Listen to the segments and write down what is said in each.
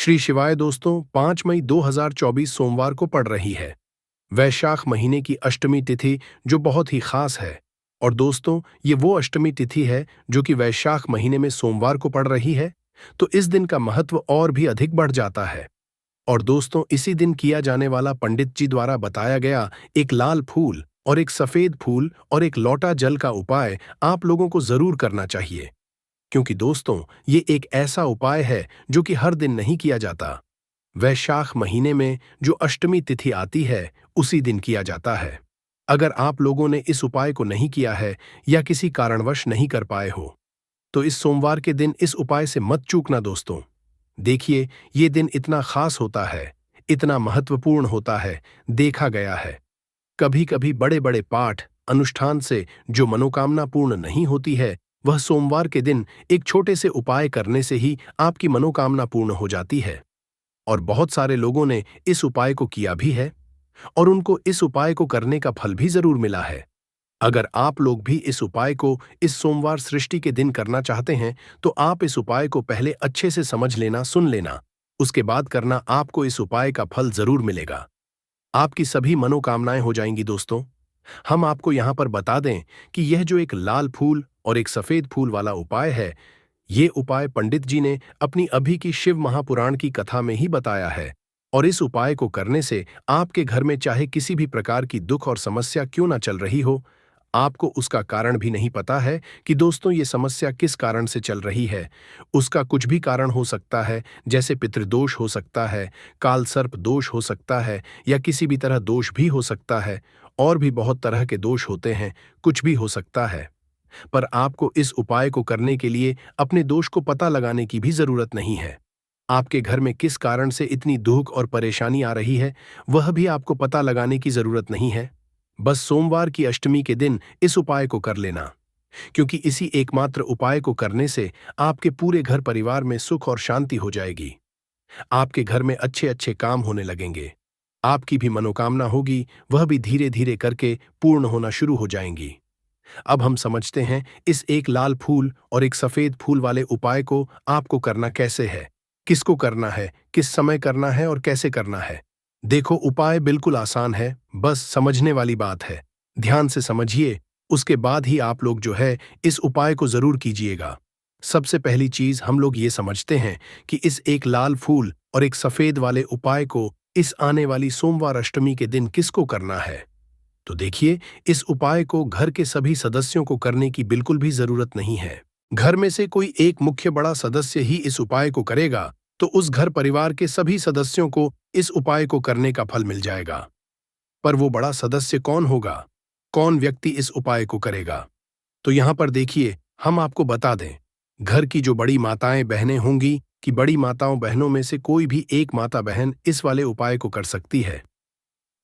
श्री शिवाय दोस्तों, 5 मई 2024 सोमवार को पड़ रही है। वैशाख महीने की अष्टमी तिथि जो बहुत ही खास है। और दोस्तों, ये वो अष्टमी तिथि है जो कि वैशाख महीने में सोमवार को पड़ रही है, तो इस दिन का महत्व और भी अधिक बढ़ जाता है। और दोस्तों, इसी दिन किया जाने वाला पंडित जी द्वारा बताया गया एक लाल फूल और एक सफेद फूल और एक लोटा जल का उपाय आप लोगों को जरूर करना चाहिए। क्योंकि दोस्तों, ये एक ऐसा उपाय है जो कि हर दिन नहीं किया जाता। वैशाख महीने में जो अष्टमी तिथि आती है, उसी दिन किया जाता है। अगर आप लोगों ने इस उपाय को नहीं किया है या किसी कारणवश नहीं कर पाए हो, तो इस सोमवार के दिन इस उपाय से मत चूकना दोस्तों। देखिए, ये दिन इतना खास होता है, इतना महत्वपूर्ण होता है, देखा गया है। कभी कभी बड़े बड़े पाठ अनुष्ठान से जो मनोकामना पूर्ण नहीं होती है, वह सोमवार के दिन एक छोटे से उपाय करने से ही आपकी मनोकामना पूर्ण हो जाती है। और बहुत सारे लोगों ने इस उपाय को किया भी है और उनको इस उपाय को करने का फल भी जरूर मिला है। अगर आप लोग भी इस उपाय को इस सोमवार सृष्टि के दिन करना चाहते हैं, तो आप इस उपाय को पहले अच्छे से समझ लेना, सुन लेना, उसके बाद करना। आपको इस उपाय का फल जरूर मिलेगा। आपकी सभी मनोकामनाएं हो जाएंगी दोस्तों। हम आपको यहां पर बता दें कि यह जो एक लाल फूल और एक सफेद फूल वाला उपाय है, ये उपाय पंडित जी ने अपनी अभी की शिव महापुराण की कथा में ही बताया है। और इस उपाय को करने से आपके घर में चाहे किसी भी प्रकार की दुख और समस्या क्यों ना चल रही हो, आपको उसका कारण भी नहीं पता है कि दोस्तों ये समस्या किस कारण से चल रही है। उसका कुछ भी कारण हो सकता है, जैसे पितृदोष हो सकता है, काल सर्प दोष हो सकता है, या किसी भी तरह दोष भी हो सकता है। और भी बहुत तरह के दोष होते हैं, कुछ भी हो सकता है। पर आपको इस उपाय को करने के लिए अपने दोष को पता लगाने की भी जरूरत नहीं है। आपके घर में किस कारण से इतनी दुख और परेशानी आ रही है, वह भी आपको पता लगाने की जरूरत नहीं है। बस सोमवार की अष्टमी के दिन इस उपाय को कर लेना। क्योंकि इसी एकमात्र उपाय को करने से आपके पूरे घर परिवार में सुख और शांति हो जाएगी। आपके घर में अच्छे अच्छे काम होने लगेंगे। आपकी भी मनोकामना होगी, वह भी धीरे धीरे करके पूर्ण होना शुरू हो जाएंगी। अब हम समझते हैं इस एक लाल फूल और एक सफेद फूल वाले उपाय को आपको करना कैसे है, किसको करना है, किस समय करना है और कैसे करना है। देखो, उपाय बिल्कुल आसान है, बस समझने वाली बात है। ध्यान से समझिए, उसके बाद ही आप लोग जो है इस उपाय को जरूर कीजिएगा। सबसे पहली चीज हम लोग ये समझते हैं कि इस एक लाल फूल और एक सफेद वाले उपाय को इस आने वाली सोमवार अष्टमी के दिन किसको करना है। तो देखिए, इस उपाय को घर के सभी सदस्यों को करने की बिल्कुल भी जरूरत नहीं है। घर में से कोई एक मुख्य बड़ा सदस्य ही इस उपाय को करेगा, तो उस घर परिवार के सभी सदस्यों को इस उपाय को करने का फल मिल जाएगा। पर वो बड़ा सदस्य कौन होगा, कौन व्यक्ति इस उपाय को करेगा? तो यहां पर देखिए, हम आपको बता दें, घर की जो बड़ी माताएं बहनें होंगी, कि बड़ी माताओं बहनों में से कोई भी एक माता बहन इस वाले उपाय को कर सकती है।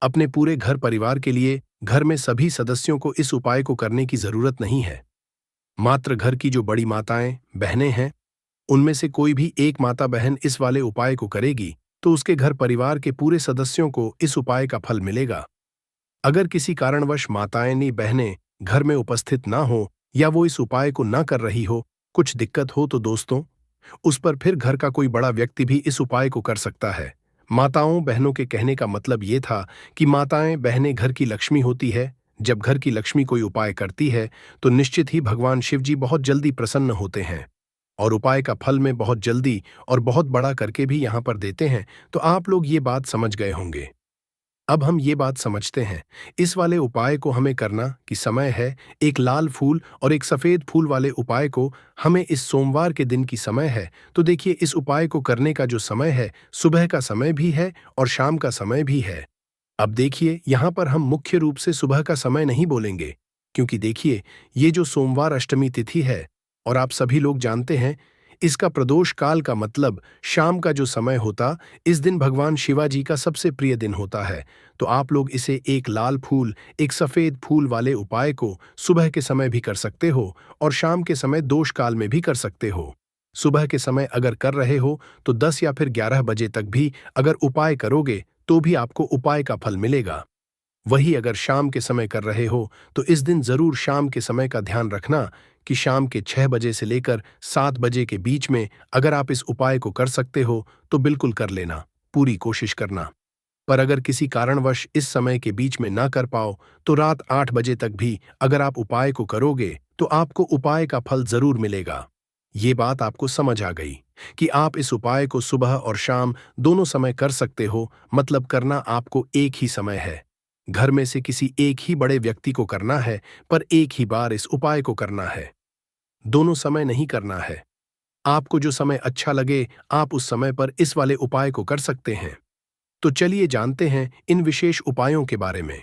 अपने पूरे घर परिवार के लिए घर में सभी सदस्यों को इस उपाय को करने की जरूरत नहीं है। मात्र घर की जो बड़ी माताएं बहनें हैं, उनमें से कोई भी एक माता बहन इस वाले उपाय को करेगी, तो उसके घर परिवार के पूरे सदस्यों को इस उपाय का फल मिलेगा। अगर किसी कारणवश माताएं नी बहनें घर में उपस्थित ना हो, या वो इस उपाय को ना कर रही हो, कुछ दिक्कत हो, तो दोस्तों उस पर फिर घर का कोई बड़ा व्यक्ति भी इस उपाय को कर सकता है। माताओं बहनों के कहने का मतलब ये था कि माताएं बहनें घर की लक्ष्मी होती है। जब घर की लक्ष्मी कोई उपाय करती है, तो निश्चित ही भगवान शिव जी बहुत जल्दी प्रसन्न होते हैं और उपाय का फल में बहुत जल्दी और बहुत बड़ा करके भी यहां पर देते हैं। तो आप लोग ये बात समझ गए होंगे। अब हम ये बात समझते हैं, इस वाले उपाय को हमें करना कि समय है एक लाल फूल और एक सफेद फूल वाले उपाय को हमें इस सोमवार के दिन की समय है। तो देखिए, इस उपाय को करने का जो समय है, सुबह का समय भी है और शाम का समय भी है। अब देखिए, यहाँ पर हम मुख्य रूप से सुबह का समय नहीं बोलेंगे, क्योंकि देखिए, ये जो सोमवार अष्टमी तिथि है, और आप सभी लोग जानते हैं, इसका प्रदोष काल का मतलब शाम का जो समय होता, इस दिन भगवान शिवाजी का सबसे प्रिय दिन होता है। तो आप लोग इसे एक लाल फूल एक सफेद फूल वाले उपाय को सुबह के समय भी कर सकते हो और शाम के समय दोष काल में भी कर सकते हो। सुबह के समय अगर कर रहे हो, तो 10 या फिर 11 बजे तक भी अगर उपाय करोगे, तो भी आपको उपाय का फल मिलेगा। वही अगर शाम के समय कर रहे हो तो इस दिन जरूर शाम के समय का ध्यान रखना कि शाम के 6 बजे से लेकर 7 बजे के बीच में अगर आप इस उपाय को कर सकते हो तो बिल्कुल कर लेना, पूरी कोशिश करना। पर अगर किसी कारणवश इस समय के बीच में ना कर पाओ तो रात 8 बजे तक भी अगर आप उपाय को करोगे तो आपको उपाय का फल जरूर मिलेगा। ये बात आपको समझ आ गई कि आप इस उपाय को सुबह और शाम दोनों समय कर सकते हो, मतलब करना आपको एक ही समय है। घर में से किसी एक ही बड़े व्यक्ति को करना है, पर एक ही बार इस उपाय को करना है, दोनों समय नहीं करना है। आपको जो समय अच्छा लगे आप उस समय पर इस वाले उपाय को कर सकते हैं। तो चलिए जानते हैं इन विशेष उपायों के बारे में।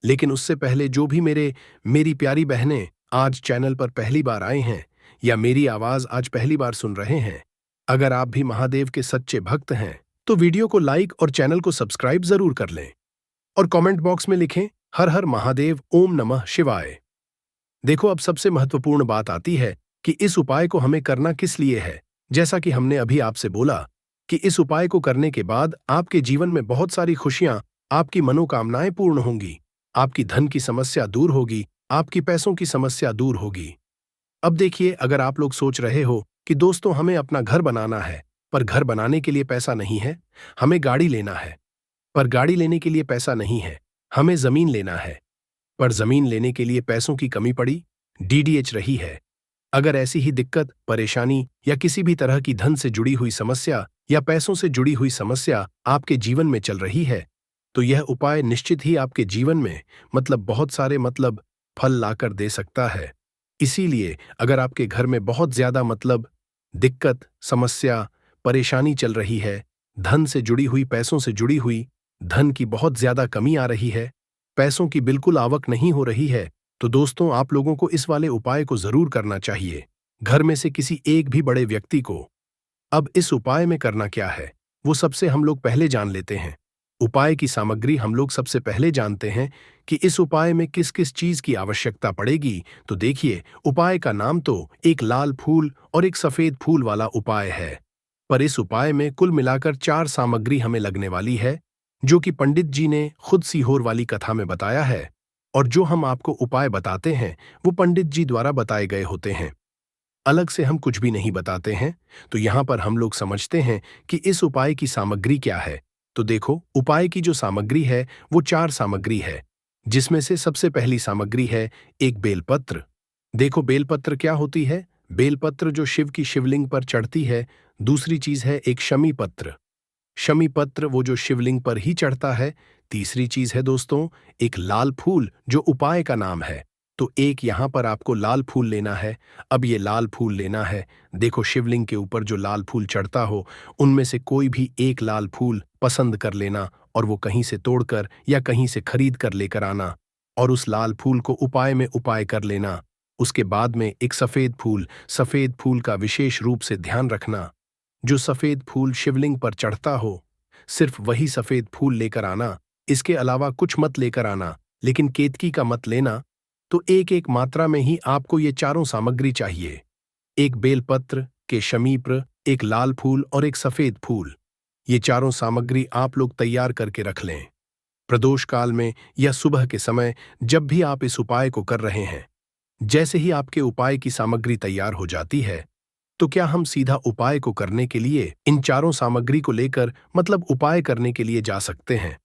लेकिन उससे पहले जो भी मेरी प्यारी बहनें आज चैनल पर पहली बार आए हैं या मेरी आवाज आज पहली बार सुन रहे हैं, अगर आप भी महादेव के सच्चे भक्त हैं तो वीडियो को लाइक और चैनल को सब्सक्राइब जरूर कर लें और कमेंट बॉक्स में लिखें हर हर महादेव, ओम नमः शिवाय। देखो, अब सबसे महत्वपूर्ण बात आती है कि इस उपाय को हमें करना किस लिए है। जैसा कि हमने अभी आपसे बोला कि इस उपाय को करने के बाद आपके जीवन में बहुत सारी खुशियां, आपकी मनोकामनाएं पूर्ण होंगी, आपकी धन की समस्या दूर होगी, आपकी पैसों की समस्या दूर होगी। अब देखिए, अगर आप लोग सोच रहे हो कि दोस्तों हमें अपना घर बनाना है पर घर बनाने के लिए पैसा नहीं है, हमें गाड़ी लेना है पर गाड़ी लेने के लिए पैसा नहीं है, हमें जमीन लेना है पर जमीन लेने के लिए पैसों की कमी पड़ी, डीडीएच रही है। अगर ऐसी ही दिक्कत, परेशानी या किसी भी तरह की धन से जुड़ी हुई समस्या या पैसों से जुड़ी हुई समस्या आपके जीवन में चल रही है तो यह उपाय निश्चित ही आपके जीवन में बहुत सारे फल लाकर दे सकता है। इसीलिए अगर आपके घर में बहुत ज्यादा दिक्कत, समस्या, परेशानी चल रही है, धन से जुड़ी हुई, पैसों से जुड़ी हुई, धन की बहुत ज्यादा कमी आ रही है, पैसों की बिल्कुल आवक नहीं हो रही है, तो दोस्तों आप लोगों को इस वाले उपाय को जरूर करना चाहिए, घर में से किसी एक भी बड़े व्यक्ति को। अब इस उपाय में करना क्या है वो सबसे हम लोग पहले जान लेते हैं। उपाय की सामग्री हम लोग सबसे पहले जानते हैं कि इस उपाय में किस किस चीज की आवश्यकता पड़ेगी। तो देखिए, उपाय का नाम तो एक लाल फूल और एक सफेद फूल वाला उपाय है, पर इस उपाय में कुल मिलाकर 4 सामग्री हमें लगने वाली है, जो कि पंडित जी ने खुद सीहोर वाली कथा में बताया है। और जो हम आपको उपाय बताते हैं वो पंडित जी द्वारा बताए गए होते हैं, अलग से हम कुछ भी नहीं बताते हैं। तो यहाँ पर हम लोग समझते हैं कि इस उपाय की सामग्री क्या है। तो देखो, उपाय की जो सामग्री है वो 4 सामग्री है, जिसमें से सबसे पहली सामग्री है एक बेलपत्र। देखो, बेलपत्र क्या होती है? बेलपत्र जो शिव की शिवलिंग पर चढ़ती है। दूसरी चीज है एक शमी पत्र। शमी पत्र वो जो शिवलिंग पर ही चढ़ता है। तीसरी चीज है दोस्तों एक लाल फूल, जो उपाय का नाम है। तो एक यहां पर आपको लाल फूल लेना है। अब ये लाल फूल लेना है, देखो शिवलिंग के ऊपर जो लाल फूल चढ़ता हो उनमें से कोई भी एक लाल फूल पसंद कर लेना और वो कहीं से तोड़कर या कहीं से खरीद कर लेकर आना और उस लाल फूल को उपाय में उपाय कर लेना। उसके बाद में एक सफेद फूल का विशेष रूप से ध्यान रखना। जो सफेद फूल शिवलिंग पर चढ़ता हो सिर्फ वही सफेद फूल लेकर आना, इसके अलावा कुछ मत लेकर आना, लेकिन केतकी का मत लेना। तो एक एक मात्रा में ही आपको ये चारों सामग्री चाहिए, एक बेलपत्र के शमीप्र, एक लाल फूल और एक सफेद फूल। ये चारों सामग्री आप लोग तैयार करके रख लें। प्रदोष काल में या सुबह के समय जब भी आप इस उपाय को कर रहे हैं, जैसे ही आपके उपाय की सामग्री तैयार हो जाती है तो क्या हम सीधा उपाय को करने के लिए इन चारों सामग्री को लेकर उपाय करने के लिए जा सकते हैं?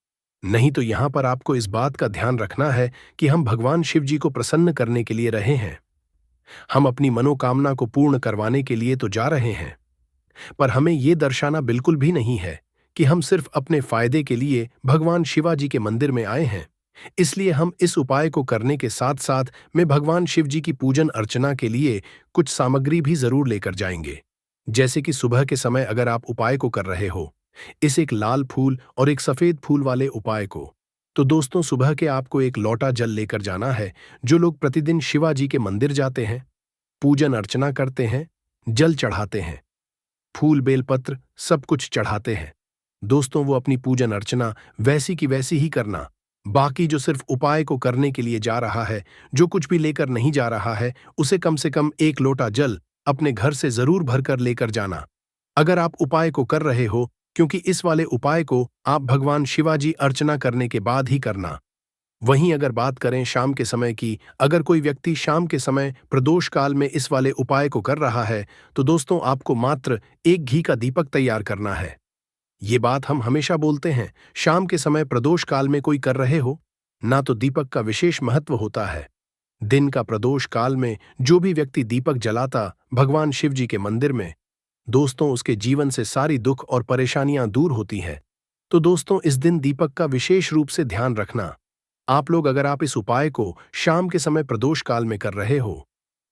नहीं तो यहां पर आपको इस बात का ध्यान रखना है कि हम भगवान शिव जी को प्रसन्न करने के लिए रहे हैं, हम अपनी मनोकामना को पूर्ण करवाने के लिए तो जा रहे हैं, पर हमें यह दर्शाना बिल्कुल भी नहीं है कि हम सिर्फ अपने फायदे के लिए भगवान शिवाजी के मंदिर में आए हैं। इसलिए हम इस उपाय को करने के साथ साथ में भगवान शिव जी की पूजन अर्चना के लिए कुछ सामग्री भी जरूर लेकर जाएंगे। जैसे कि सुबह के समय अगर आप उपाय को कर रहे हो इस एक लाल फूल और एक सफेद फूल वाले उपाय को, तो दोस्तों सुबह के आपको एक लोटा जल लेकर जाना है। जो लोग प्रतिदिन शिवाजी के मंदिर जाते हैं, पूजन अर्चना करते हैं, जल चढ़ाते हैं, फूल बेलपत्र सब कुछ चढ़ाते हैं, दोस्तों वो अपनी पूजन अर्चना वैसी की वैसी ही करना। बाकी जो सिर्फ उपाय को करने के लिए जा रहा है, जो कुछ भी लेकर नहीं जा रहा है, उसे कम से कम एक लोटा जल अपने घर से जरूर भरकर लेकर जाना अगर आप उपाय को कर रहे हो, क्योंकि इस वाले उपाय को आप भगवान शिवाजी अर्चना करने के बाद ही करना। वहीं अगर बात करें शाम के समय की, अगर कोई व्यक्ति शाम के समय प्रदोष काल में इस वाले उपाय को कर रहा है, तो दोस्तों आपको मात्र एक घी का दीपक तैयार करना है। ये बात हम हमेशा बोलते हैं, शाम के समय प्रदोष काल में कोई कर रहे हो, ना तो दीपक का विशेष महत्व होता है। दिन का प्रदोष काल में जो भी व्यक्ति दीपक जलाता भगवान शिव जी के मंदिर में, दोस्तों उसके जीवन से सारी दुख और परेशानियां दूर होती हैं। तो दोस्तों इस दिन दीपक का विशेष रूप से ध्यान रखना। आप लोग अगर आप इस उपाय को शाम के समय प्रदोष काल में कर रहे हो,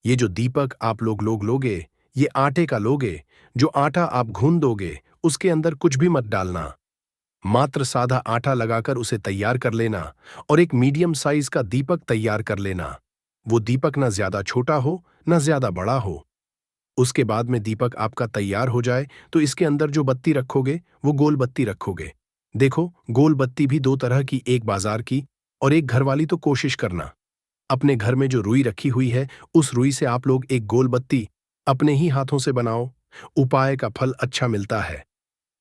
ये जो दीपक आप लोग लोगे, ये आटे का लोगे। जो आटा आप घून दोगे उसके अंदर कुछ भी मत डालना, मात्र सादा आटा लगाकर उसे तैयार कर लेना और एक मीडियम साइज का दीपक तैयार कर लेना। वो दीपक ना ज्यादा छोटा हो ना ज्यादा बड़ा हो। उसके बाद में दीपक आपका तैयार हो जाए तो इसके अंदर जो बत्ती रखोगे वो गोल बत्ती रखोगे। देखो गोल बत्ती भी दो तरह की, एक बाजार की और एक घर वाली। तो कोशिश करना अपने घर में जो रुई रखी हुई है उस रुई से आप लोग एक गोल बत्ती अपने ही हाथों से बनाओ। उपाय का फल अच्छा मिलता है।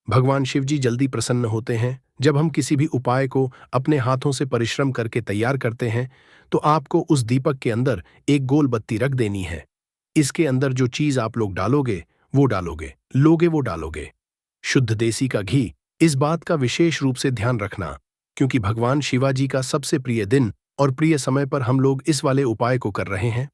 भगवान शिव जी जल्दी प्रसन्न होते हैं जब हम किसी भी उपाय को अपने हाथों से परिश्रम करके तैयार करते हैं। तो आपको उस दीपक के अंदर एक गोल बत्ती रख देनी है। इसके अंदर जो चीज आप लोग डालोगे वो डालोगे, लोगे वो डालोगे। शुद्ध देसी का घी। इस बात का विशेष रूप से ध्यान रखना, क्योंकि भगवान शिवाजी का सबसे प्रिय दिन और प्रिय समय पर हम लोग इस वाले उपाय को कर रहे हैं।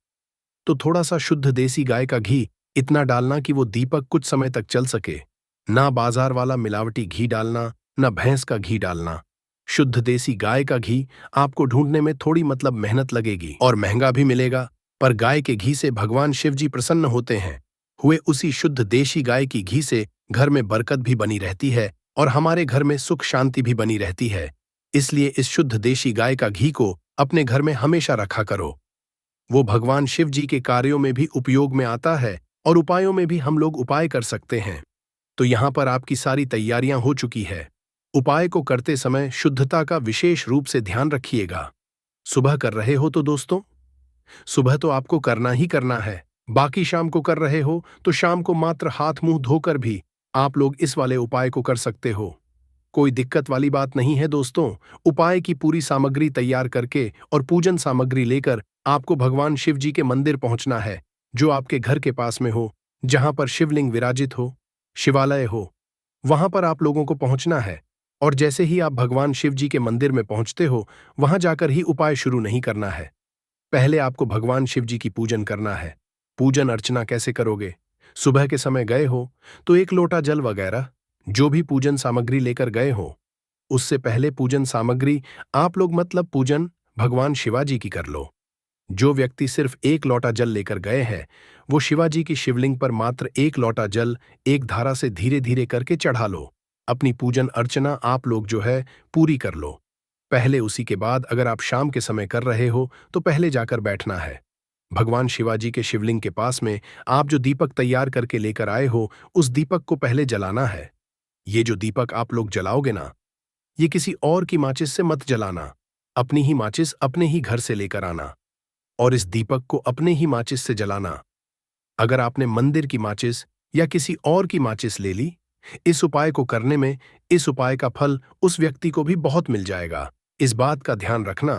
तो थोड़ा सा शुद्ध देसी गाय का घी इतना डालना कि वो दीपक कुछ समय तक चल सके। ना बाजार वाला मिलावटी घी डालना, ना भैंस का घी डालना। शुद्ध देसी गाय का घी आपको ढूंढने में थोड़ी मेहनत लगेगी और महंगा भी मिलेगा, पर गाय के घी से भगवान शिव जी प्रसन्न होते हैं। हुए उसी शुद्ध देशी गाय की घी से घर में बरकत भी बनी रहती है और हमारे घर में सुख शांति भी बनी रहती है। इसलिए इस शुद्ध देशी गाय का घी को अपने घर में हमेशा रखा करो। वो भगवान शिव जी के कार्यों में भी उपयोग में आता है और उपायों में भी हम लोग उपाय कर सकते हैं। तो यहाँ पर आपकी सारी तैयारियां हो चुकी है। उपाय को करते समय शुद्धता का विशेष रूप से ध्यान रखिएगा। सुबह कर रहे हो तो दोस्तों सुबह तो आपको करना ही करना है। बाकी शाम को कर रहे हो तो शाम को मात्र हाथ मुंह धोकर भी आप लोग इस वाले उपाय को कर सकते हो। कोई दिक्कत वाली बात नहीं है दोस्तों। उपाय की पूरी सामग्री तैयार करके और पूजन सामग्री लेकर आपको भगवान शिव जी के मंदिर पहुंचना है, जो आपके घर के पास में हो, जहां पर शिवलिंग विराजित हो, शिवालय हो। वहां पर आप लोगों को पहुंचना है और जैसे ही आप भगवान शिव जी के मंदिर में पहुंचते हो, वहां जाकर ही उपाय शुरू नहीं करना है। पहले आपको भगवान शिव जी की पूजन करना है। पूजन अर्चना कैसे करोगे? सुबह के समय गए हो तो एक लोटा जल वगैरह जो भी पूजन सामग्री लेकर गए हो, उससे पहले पूजन सामग्री आप लोग पूजन भगवान शिवाजी की कर लो। जो व्यक्ति सिर्फ एक लोटा जल लेकर गए हैं, वो शिवाजी की शिवलिंग पर मात्र एक लोटा जल एक धारा से धीरे धीरे करके चढ़ा लो। अपनी पूजन अर्चना आप लोग जो है पूरी कर लो। पहले उसी के बाद अगर आप शाम के समय कर रहे हो तो पहले जाकर बैठना है। भगवान शिवाजी के शिवलिंग के पास में आप जो दीपक तैयार करके लेकर आए हो, उस दीपक को पहले जलाना है। ये जो दीपक आप लोग जलाओगे ना, ये किसी और की माचिस से मत जलाना। अपनी ही माचिस अपने ही घर से लेकर आना और इस दीपक को अपने ही माचिस से जलाना। अगर आपने मंदिर की माचिस या किसी और की माचिस ले ली, इस उपाय को करने में इस उपाय का फल उस व्यक्ति को भी बहुत मिल जाएगा। इस बात का ध्यान रखना।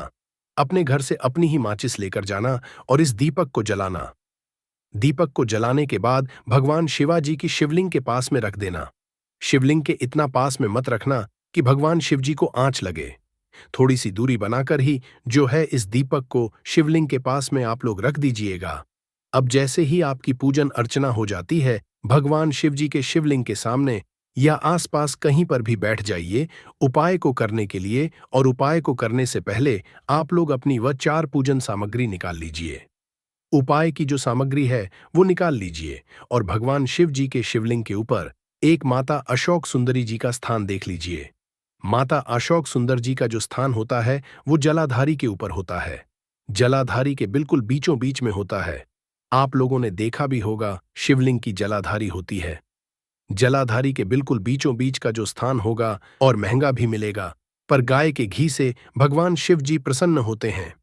अपने घर से अपनी ही माचिस लेकर जाना और इस दीपक को जलाना। दीपक को जलाने के बाद भगवान शिवाजी की शिवलिंग के पास में रख देना। शिवलिंग के इतना पास में मत रखना कि भगवान शिवजी को आंच लगे। थोड़ी सी दूरी बनाकर ही जो है इस दीपक को शिवलिंग के पास में आप लोग रख दीजिएगा। अब जैसे ही आपकी पूजन अर्चना हो जाती है, भगवान शिवजी के शिवलिंग के सामने या आसपास कहीं पर भी बैठ जाइए उपाय को करने के लिए। और उपाय को करने से पहले आप लोग अपनी वह 4 पूजन सामग्री निकाल लीजिए। उपाय की जो सामग्री है वो निकाल लीजिए और भगवान शिव जी के शिवलिंग के ऊपर एक माता अशोक सुंदरी जी का स्थान देख लीजिए। माता अशोक सुंदर जी का जो स्थान होता है वो जलाधारी के ऊपर होता है। जलाधारी के बिल्कुल बीचों बीच में होता है। आप लोगों ने देखा भी होगा शिवलिंग की जलाधारी होती है। जलाधारी के बिल्कुल बीचों बीच का जो स्थान होगा और महंगा भी मिलेगा, पर गाय के घी से भगवान शिव जी प्रसन्न होते हैं।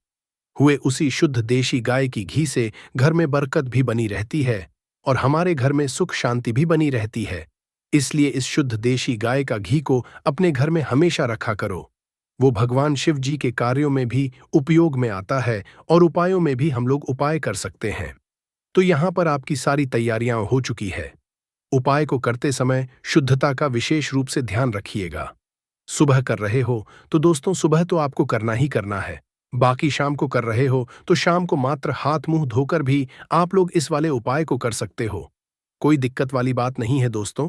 हुए उसी शुद्ध देशी गाय की घी से घर में बरकत भी बनी रहती है और हमारे घर में सुख शांति भी बनी रहती है। इसलिए इस शुद्ध देशी गाय का घी को अपने घर में हमेशा रखा करो। वो भगवान शिव जी के कार्यों में भी उपयोग में आता है और उपायों में भी हम लोग उपाय कर सकते हैं। तो यहाँ पर आपकी सारी तैयारियां हो चुकी है। उपाय को करते समय शुद्धता का विशेष रूप से ध्यान रखिएगा। सुबह कर रहे हो तो दोस्तों सुबह तो आपको करना ही करना है। बाकी शाम को कर रहे हो तो शाम को मात्र हाथ मुंह धोकर भी आप लोग इस वाले उपाय को कर सकते हो। कोई दिक्कत वाली बात नहीं है दोस्तों।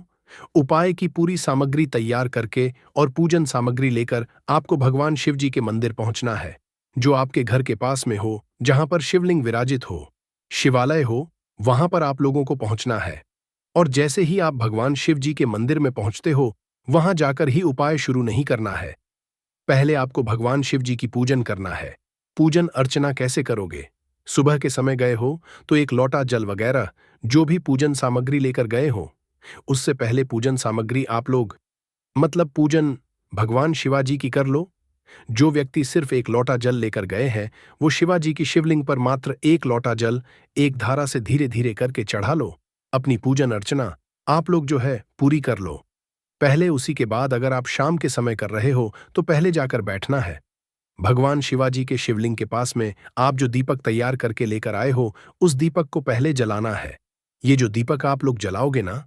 उपाय की पूरी सामग्री तैयार करके और पूजन सामग्री लेकर आपको भगवान शिव जी के मंदिर पहुंचना है, जो आपके घर के पास में हो, जहां पर शिवलिंग विराजित हो, शिवालय हो, वहां पर आप लोगों को पहुंचना है। और जैसे ही आप भगवान शिव जी के मंदिर में पहुंचते हो, वहां जाकर ही उपाय शुरू नहीं करना है। पहले आपको भगवान शिव जी की पूजन करना है। पूजन अर्चना कैसे करोगे? सुबह के समय गए हो तो एक लोटा जल वगैरह जो भी पूजन सामग्री लेकर गए हो, उससे पहले पूजन सामग्री आप लोग मतलब पूजन भगवान शिवाजी की कर लो। जो व्यक्ति सिर्फ एक लोटा जल लेकर गए हैं, वो शिवाजी की शिवलिंग पर मात्र एक लोटा जल एक धारा से धीरे धीरे करके चढ़ा लो। अपनी पूजन अर्चना आप लोग जो है पूरी कर लो। पहले उसी के बाद अगर आप शाम के समय कर रहे हो तो पहले जाकर बैठना है। भगवान शिवाजी के शिवलिंग के पास में आप जो दीपक तैयार करके लेकर आए हो, उस दीपक को पहले जलाना है। ये जो दीपक आप लोग जलाओगे ना,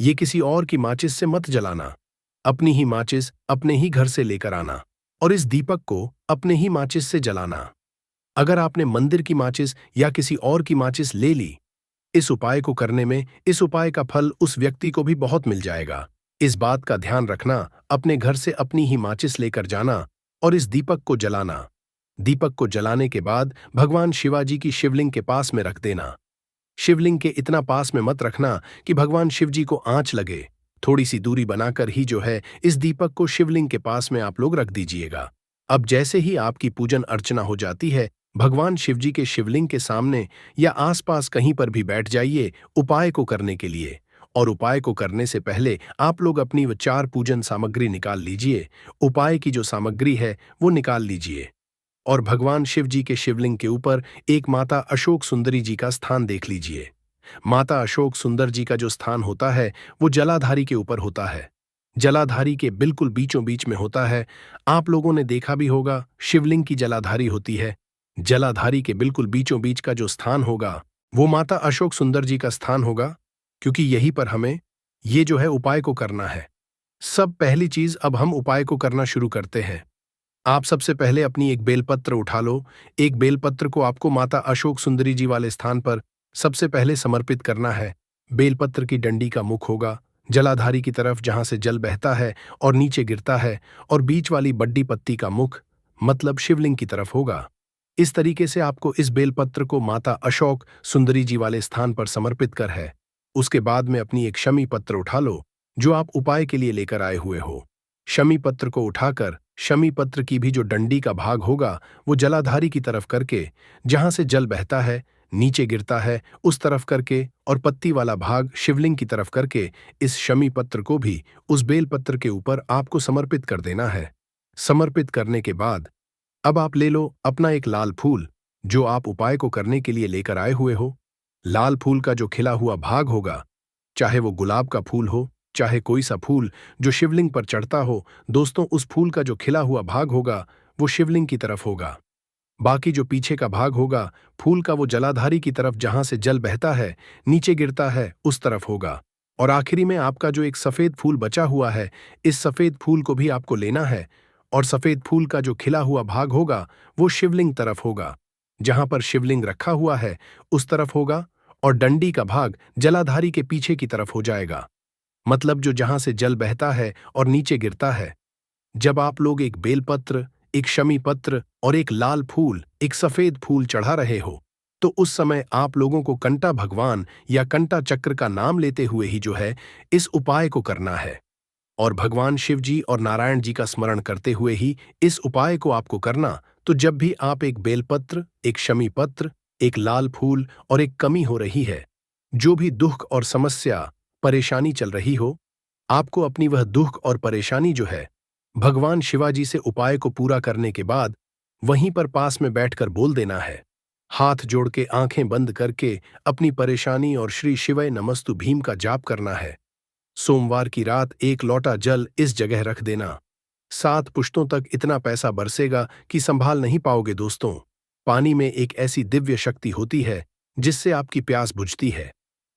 ये किसी और की माचिस से मत जलाना। अपनी ही माचिस अपने ही घर से लेकर आना और इस दीपक को अपने ही माचिस से जलाना। अगर आपने मंदिर की माचिस या किसी और की माचिस ले ली, इस उपाय को करने में इस उपाय का फल उस व्यक्ति को भी बहुत मिल जाएगा। इस बात का ध्यान रखना, अपने घर से अपनी ही माचिस लेकर जाना और इस दीपक को जलाना। दीपक को जलाने के बाद भगवान शिवाजी की शिवलिंग के पास में रख देना। शिवलिंग के इतना पास में मत रखना कि भगवान शिव जी को आंच लगे। थोड़ी सी दूरी बनाकर ही जो है इस दीपक को शिवलिंग के पास में आप लोग रख दीजिएगा। अब जैसे ही आपकी पूजन अर्चना हो जाती है, भगवान शिव जी के शिवलिंग के सामने या आसपास कहीं पर भी बैठ जाइए उपाय को करने के लिए। और उपाय को करने से पहले आप लोग अपनी वो 4 पूजन सामग्री निकाल लीजिए। उपाय की जो सामग्री है वो निकाल लीजिए और भगवान शिव जी के शिवलिंग के ऊपर एक माता अशोक सुंदरी जी का स्थान देख लीजिए। माता अशोक सुंदर जी का जो स्थान होता है वो जलाधारी के ऊपर होता है। जलाधारी के बिल्कुल बीचों बीच में होता है। आप लोगों ने देखा भी होगा, शिवलिंग की जलाधारी होती है। जलाधारी के बिल्कुल बीचों बीच का जो स्थान होगा वो माता अशोक सुंदर जी का स्थान होगा, क्योंकि यहीं पर हमें ये जो है उपाय को करना है। सब पहली चीज अब हम उपाय को करना शुरू करते हैं। आप सबसे पहले अपनी एक बेलपत्र उठा लो। एक बेलपत्र को आपको माता अशोक सुंदरी जी वाले स्थान पर सबसे पहले समर्पित करना है। बेलपत्र की डंडी का मुख होगा जलाधारी की तरफ, जहां से जल बहता है और नीचे गिरता है, और बीच वाली बड्डी पत्ती का मुख मतलब शिवलिंग की तरफ होगा। इस तरीके से आपको इस बेलपत्र को माता अशोक सुंदरी जी वाले स्थान पर समर्पित कर है। उसके बाद में अपनी एक शमी पत्र उठा लो जो आप उपाय के लिए लेकर आए हुए हो। शमी पत्र को उठाकर शमी पत्र की भी जो डंडी का भाग होगा वो जलाधारी की तरफ करके, जहां से जल बहता है नीचे गिरता है उस तरफ करके, और पत्ती वाला भाग शिवलिंग की तरफ करके इस शमी पत्र को भी उस बेल पत्र के ऊपर आपको समर्पित कर देना है। समर्पित करने के बाद अब आप ले लो अपना एक लाल फूल जो आप उपाय को करने के लिए लेकर आए हुए हो। लाल फूल का जो खिला हुआ भाग होगा, चाहे वो गुलाब का फूल हो, चाहे कोई सा फूल जो शिवलिंग पर चढ़ता हो, दोस्तों उस फूल का जो खिला हुआ भाग होगा वो शिवलिंग की तरफ होगा। बाकी जो पीछे का भाग होगा फूल का वो जलाधारी की तरफ, जहां से जल बहता है नीचे गिरता है उस तरफ होगा। और आखिरी में आपका जो एक सफेद फूल बचा हुआ है, इस सफेद फूल को भी आपको लेना है और सफेद फूल का जो खिला हुआ भाग होगा वो शिवलिंग तरफ होगा। जहां पर शिवलिंग रखा हुआ है उस तरफ होगा, और डंडी का भाग जलाधारी के पीछे की तरफ हो जाएगा, मतलब जो जहां से जल बहता है और नीचे गिरता है। जब आप लोग एक बेलपत्र, एक शमी पत्र और एक लाल फूल, एक सफेद फूल चढ़ा रहे हो, तो उस समय आप लोगों को कंटा भगवान या कंटा चक्र का नाम लेते हुए ही जो है इस उपाय को करना है। और भगवान शिव जी और नारायण जी का स्मरण करते हुए ही इस उपाय को आपको करना। तो जब भी आप एक बेलपत्र, एक शमी पत्र, एक लाल फूल और एक कमी हो रही है, जो भी दुख और समस्या परेशानी चल रही हो, आपको अपनी वह दुख और परेशानी जो है भगवान शिवाजी से उपाय को पूरा करने के बाद वहीं पर पास में बैठकर बोल देना है। हाथ जोड़ के आंखें बंद करके अपनी परेशानी और श्री शिवय नमस्तु भीम का जाप करना है। सोमवार की रात एक लोटा जल इस जगह रख देना। 7 पुश्तों तक इतना पैसा बरसेगा कि संभाल नहीं पाओगे दोस्तों। पानी में एक ऐसी दिव्य शक्ति होती है जिससे आपकी प्यास बुझती है।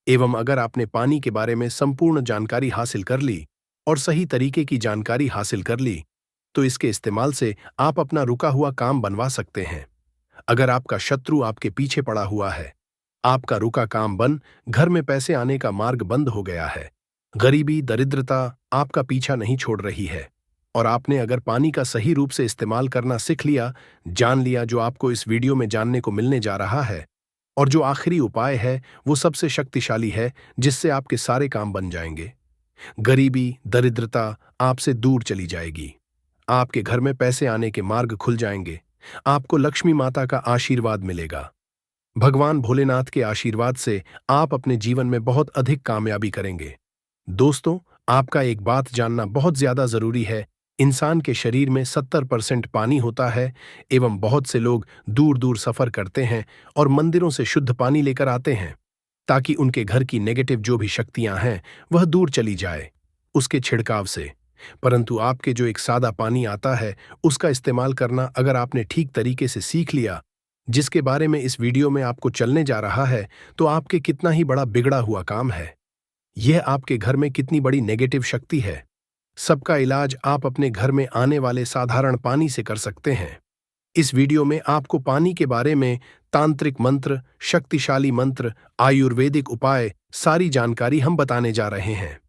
एवं अगर आपने पानी के बारे में संपूर्ण जानकारी हासिल कर ली और सही तरीके की जानकारी हासिल कर ली, तो इसके इस्तेमाल से आप अपना रुका हुआ काम बनवा सकते हैं। अगर आपका शत्रु आपके पीछे पड़ा हुआ है, आपका रुका काम बन, घर में पैसे आने का मार्ग बंद हो गया है, गरीबी दरिद्रता आपका पीछा नहीं छोड़ रही है, और आपने अगर पानी का सही रूप से इस्तेमाल करना सीख लिया, जान लिया, जो आपको इस वीडियो में जानने को मिलने जा रहा है, और जो आखिरी उपाय है वो सबसे शक्तिशाली है जिससे आपके सारे काम बन जाएंगे। गरीबी दरिद्रता आपसे दूर चली जाएगी, आपके घर में पैसे आने के मार्ग खुल जाएंगे, आपको लक्ष्मी माता का आशीर्वाद मिलेगा। भगवान भोलेनाथ के आशीर्वाद से आप अपने जीवन में बहुत अधिक कामयाबी करेंगे। दोस्तों, आपका एक बात जानना बहुत ज्यादा जरूरी है। इंसान के शरीर में 70% पानी होता है एवं बहुत से लोग दूर दूर सफर करते हैं और मंदिरों से शुद्ध पानी लेकर आते हैं ताकि उनके घर की नेगेटिव जो भी शक्तियां हैं वह दूर चली जाए उसके छिड़काव से। परंतु आपके जो एक सादा पानी आता है उसका इस्तेमाल करना अगर आपने ठीक तरीके से सीख लिया, जिसके बारे में इस वीडियो में आपको चलने जा रहा है, तो आपके कितना ही बड़ा बिगड़ा हुआ काम है। यह आपके घर में कितनी बड़ी नेगेटिव शक्ति है, सबका इलाज आप अपने घर में आने वाले साधारण पानी से कर सकते हैं। इस वीडियो में आपको पानी के बारे में तांत्रिक मंत्र, शक्तिशाली मंत्र, आयुर्वेदिक उपाय, सारी जानकारी हम बताने जा रहे हैं।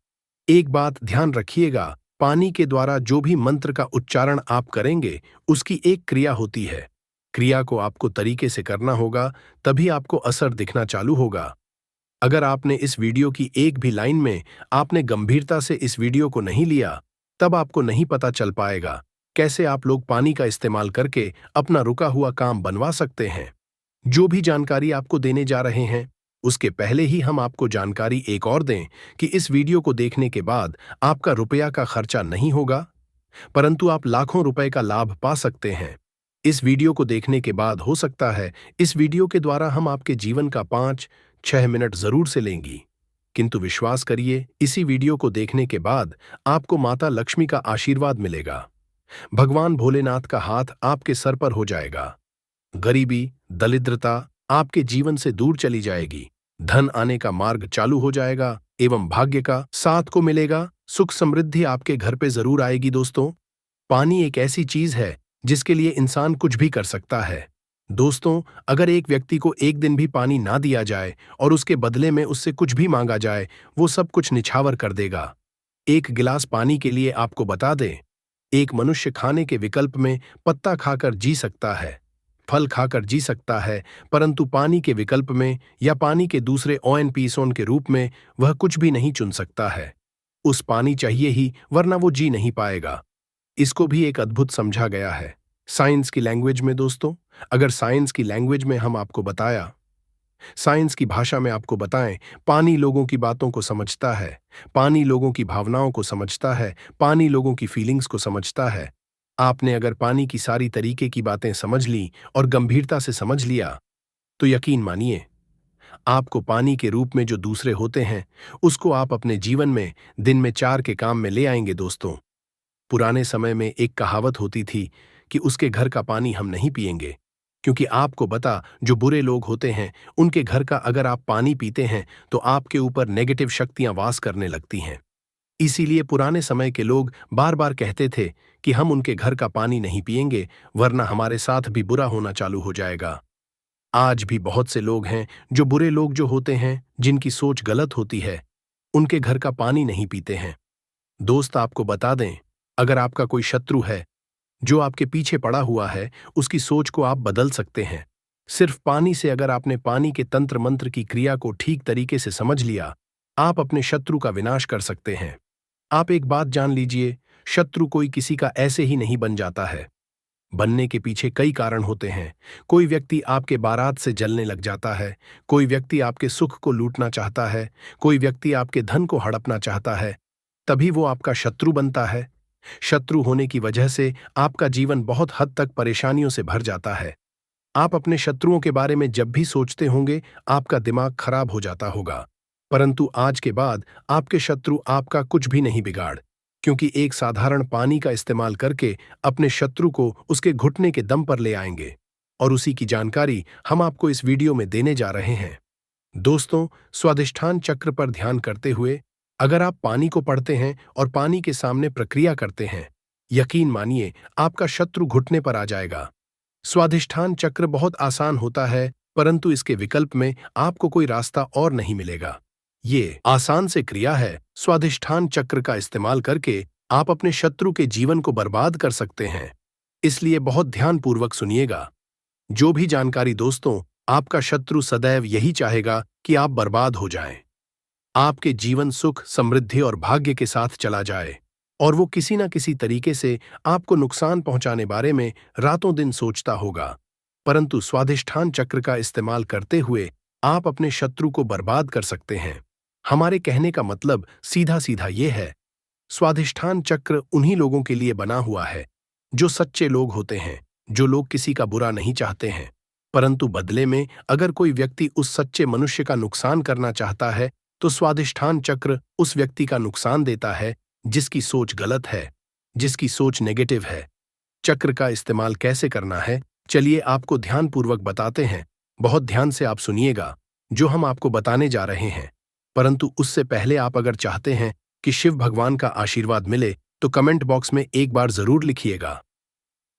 एक बात ध्यान रखिएगा, पानी के द्वारा जो भी मंत्र का उच्चारण आप करेंगे उसकी एक क्रिया होती है। क्रिया को आपको तरीके से करना होगा, तभी आपको असर दिखना चालू होगा। अगर आपने इस वीडियो की एक भी लाइन में आपने गंभीरता से इस वीडियो को नहीं लिया, तब आपको नहीं पता चल पाएगा कैसे आप लोग पानी का इस्तेमाल करके अपना रुका हुआ काम बनवा सकते हैं। जो भी जानकारी आपको देने जा रहे हैं, उसके पहले ही हम आपको जानकारी एक और दें कि इस वीडियो को देखने के बाद आपका रुपया का खर्चा नहीं होगा, परंतु आप लाखों रुपए का लाभ पा सकते हैं। इस वीडियो को देखने के बाद हो सकता है इस वीडियो के द्वारा हम आपके जीवन का 5-6 मिनट जरूर से लेंगी, किंतु विश्वास करिए, इसी वीडियो को देखने के बाद आपको माता लक्ष्मी का आशीर्वाद मिलेगा। भगवान भोलेनाथ का हाथ आपके सर पर हो जाएगा। गरीबी दरिद्रता आपके जीवन से दूर चली जाएगी, धन आने का मार्ग चालू हो जाएगा एवं भाग्य का साथ को मिलेगा। सुख समृद्धि आपके घर पे जरूर आएगी। दोस्तों, पानी एक ऐसी चीज है जिसके लिए इंसान कुछ भी कर सकता है। दोस्तों, अगर एक व्यक्ति को एक दिन भी पानी ना दिया जाए और उसके बदले में उससे कुछ भी मांगा जाए, वो सब कुछ निछावर कर देगा। एक गिलास पानी के लिए आपको बता दें, एक मनुष्य खाने के विकल्प में पत्ता खाकर जी सकता है, फल खाकर जी सकता है, परंतु पानी के विकल्प में या पानी के दूसरे ONPSON के रूप में वह कुछ भी नहीं चुन सकता है। उस पानी चाहिए ही, वरना वो जी नहीं पाएगा। इसको भी एक अद्भुत समझा गया है साइंस की लैंग्वेज में। दोस्तों, अगर साइंस की लैंग्वेज में हम आपको बताया, साइंस की भाषा में आपको बताएं, पानी लोगों की बातों को समझता है, पानी लोगों की भावनाओं को समझता है, पानी लोगों की फीलिंग्स को समझता है। आपने अगर पानी की सारी तरीके की बातें समझ ली और गंभीरता से समझ लिया, तो यकीन मानिए, आपको पानी के रूप में जो दूसरे होते हैं उसको आप अपने जीवन में दिन में 4 के काम में ले आएंगे। दोस्तों, पुराने समय में एक कहावत होती थी कि उसके घर का पानी हम नहीं पिएंगे, क्योंकि आपको बता, जो बुरे लोग होते हैं उनके घर का अगर आप पानी पीते हैं तो आपके ऊपर नेगेटिव शक्तियां वास करने लगती हैं। इसीलिए पुराने समय के लोग बार बार कहते थे कि हम उनके घर का पानी नहीं पिएंगे, वरना हमारे साथ भी बुरा होना चालू हो जाएगा। आज भी बहुत से लोग हैं जो बुरे लोग जो होते हैं, जिनकी सोच गलत होती है, उनके घर का पानी नहीं पीते हैं। दोस्त, आपको बता दें, अगर आपका कोई शत्रु है जो आपके पीछे पड़ा हुआ है, उसकी सोच को आप बदल सकते हैं। सिर्फ पानी से अगर आपने पानी के तंत्र मंत्र की क्रिया को ठीक तरीके से समझ लिया, आप अपने शत्रु का विनाश कर सकते हैं। आप एक बात जान लीजिए, शत्रु कोई किसी का ऐसे ही नहीं बन जाता है। बनने के पीछे कई कारण होते हैं। कोई व्यक्ति आपके बारात से जलने लग जाता है, कोई व्यक्ति आपके सुख को लूटना चाहता है, कोई व्यक्ति आपके धन को हड़पना चाहता है, तभी वो आपका शत्रु बनता है। शत्रु होने की वजह से आपका जीवन बहुत हद तक परेशानियों से भर जाता है। आप अपने शत्रुओं के बारे में जब भी सोचते होंगे, आपका दिमाग खराब हो जाता होगा, परंतु आज के बाद आपके शत्रु आपका कुछ भी नहीं बिगाड़ क्योंकि एक साधारण पानी का इस्तेमाल करके अपने शत्रु को उसके घुटने के दम पर ले आएंगे। और उसी की जानकारी हम आपको इस वीडियो में देने जा रहे हैं। दोस्तों, स्वादिष्ठान चक्र पर ध्यान करते हुए अगर आप पानी को पढ़ते हैं और पानी के सामने प्रक्रिया करते हैं, यकीन मानिए आपका शत्रु घुटने पर आ जाएगा। स्वादिष्ठान चक्र बहुत आसान होता है, परंतु इसके विकल्प में आपको कोई रास्ता और नहीं मिलेगा। ये आसान से क्रिया है। स्वादिष्ठान चक्र का इस्तेमाल करके आप अपने शत्रु के जीवन को बर्बाद कर सकते हैं, इसलिए बहुत ध्यानपूर्वक सुनिएगा। जो भी जानकारी दोस्तों, आपका शत्रु सदैव यही चाहेगा कि आप बर्बाद हो जाएं। आपके जीवन सुख, समृद्धि और भाग्य के साथ चला जाए, और वो किसी न किसी तरीके से आपको नुकसान पहुंचाने बारे में रातों दिन सोचता होगा। परंतु स्वादिष्ठान चक्र का इस्तेमाल करते हुए आप अपने शत्रु को बर्बाद कर सकते हैं। हमारे कहने का मतलब सीधा सीधा ये है, स्वादिष्ठान चक्र उन्हीं लोगों के लिए बना हुआ है जो सच्चे लोग होते हैं, जो लोग किसी का बुरा नहीं चाहते हैं, परंतु बदले में अगर कोई व्यक्ति उस सच्चे मनुष्य का नुकसान करना चाहता है तो स्वादिष्ठान चक्र उस व्यक्ति का नुकसान देता है जिसकी सोच गलत है, जिसकी सोच नेगेटिव है। चक्र का इस्तेमाल कैसे करना है, चलिए आपको ध्यानपूर्वक बताते हैं। बहुत ध्यान से आप सुनिएगा जो हम आपको बताने जा रहे हैं। परंतु उससे पहले आप अगर चाहते हैं कि शिव भगवान का आशीर्वाद मिले तो कमेंट बॉक्स में एक बार जरूर लिखिएगा,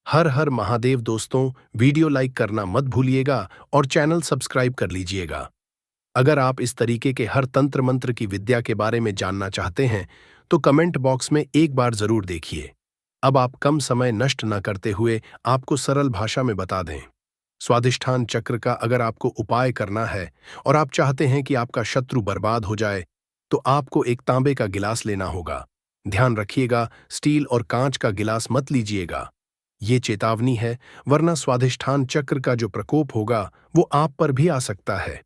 हर हर महादेव। दोस्तों, वीडियो लाइक करना मत भूलिएगा और चैनल सब्सक्राइब कर लीजिएगा। अगर आप इस तरीके के हर तंत्र मंत्र की विद्या के बारे में जानना चाहते हैं तो कमेंट बॉक्स में एक बार जरूर देखिए। अब आप कम समय नष्ट न करते हुए आपको सरल भाषा में बता दें। स्वादिष्ठान चक्र का अगर आपको उपाय करना है और आप चाहते हैं कि आपका शत्रु बर्बाद हो जाए, तो आपको एक तांबे का गिलास लेना होगा। ध्यान रखिएगा, स्टील और कांच का गिलास मत लीजिएगा। ये चेतावनी है, वरना स्वादिष्ठान चक्र का जो प्रकोप होगा वो आप पर भी आ सकता है।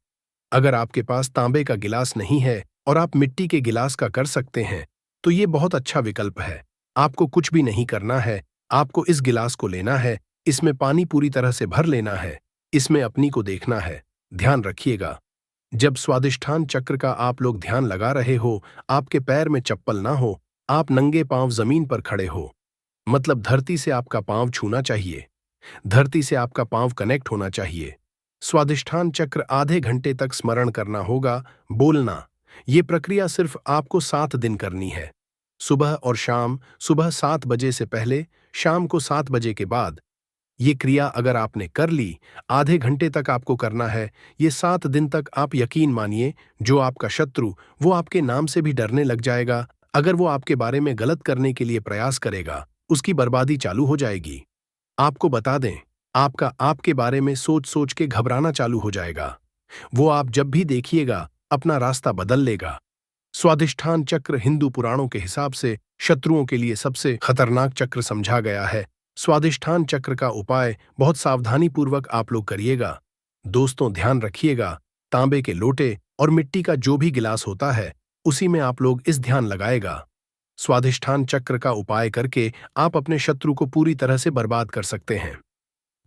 अगर आपके पास तांबे का गिलास नहीं है और आप मिट्टी के गिलास का कर सकते हैं तो ये बहुत अच्छा विकल्प है। आपको कुछ भी नहीं करना है, आपको इस गिलास को लेना है, इसमें पानी पूरी तरह से भर लेना है, इसमें अपनी को देखना है। ध्यान रखिएगा, जब स्वादिष्ठान चक्र का आप लोग ध्यान लगा रहे हो, आपके पैर में चप्पल ना हो, आप नंगे पांव जमीन पर खड़े हो, मतलब धरती से आपका पांव छूना चाहिए, धरती से आपका पांव कनेक्ट होना चाहिए। स्वादिष्ठान चक्र आधे घंटे तक स्मरण करना होगा, बोलना। ये प्रक्रिया सिर्फ आपको 7 दिन करनी है, सुबह और शाम। सुबह 7 बजे से पहले, शाम को 7 बजे के बाद। ये क्रिया अगर आपने कर ली, आधे घंटे तक आपको करना है। ये 7 दिन तक आप यकीन मानिए, जो आपका शत्रु वो आपके नाम से भी डरने लग जाएगा। अगर वो आपके बारे में गलत करने के लिए प्रयास करेगा, उसकी बर्बादी चालू हो जाएगी। आपको बता दें, आपका आपके बारे में सोच सोच के घबराना चालू हो जाएगा। वो आप जब भी देखिएगा अपना रास्ता बदल लेगा। स्वादिष्ठान चक्र हिंदू पुराणों के हिसाब से शत्रुओं के लिए सबसे खतरनाक चक्र समझा गया है। स्वादिष्ठान चक्र का उपाय बहुत सावधानी पूर्वक आप लोग करिएगा। दोस्तों, ध्यान रखिएगा, तांबे के लोटे और मिट्टी का जो भी गिलास होता है उसी में आप लोग इस ध्यान लगाएगा। स्वादिष्ठान चक्र का उपाय करके आप अपने शत्रु को पूरी तरह से बर्बाद कर सकते हैं।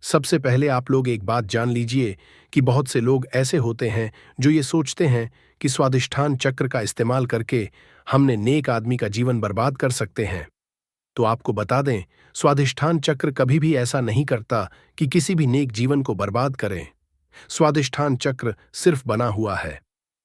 सबसे पहले आप लोग एक बात जान लीजिए कि बहुत से लोग ऐसे होते हैं जो ये सोचते हैं कि स्वादिष्ठान चक्र का इस्तेमाल करके हमने नेक आदमी का जीवन बर्बाद कर सकते हैं। तो आपको बता दें, स्वादिष्ठान चक्र कभी भी ऐसा नहीं करता कि किसी भी नेक जीवन को बर्बाद करें। स्वादिष्ठान चक्र सिर्फ बना हुआ है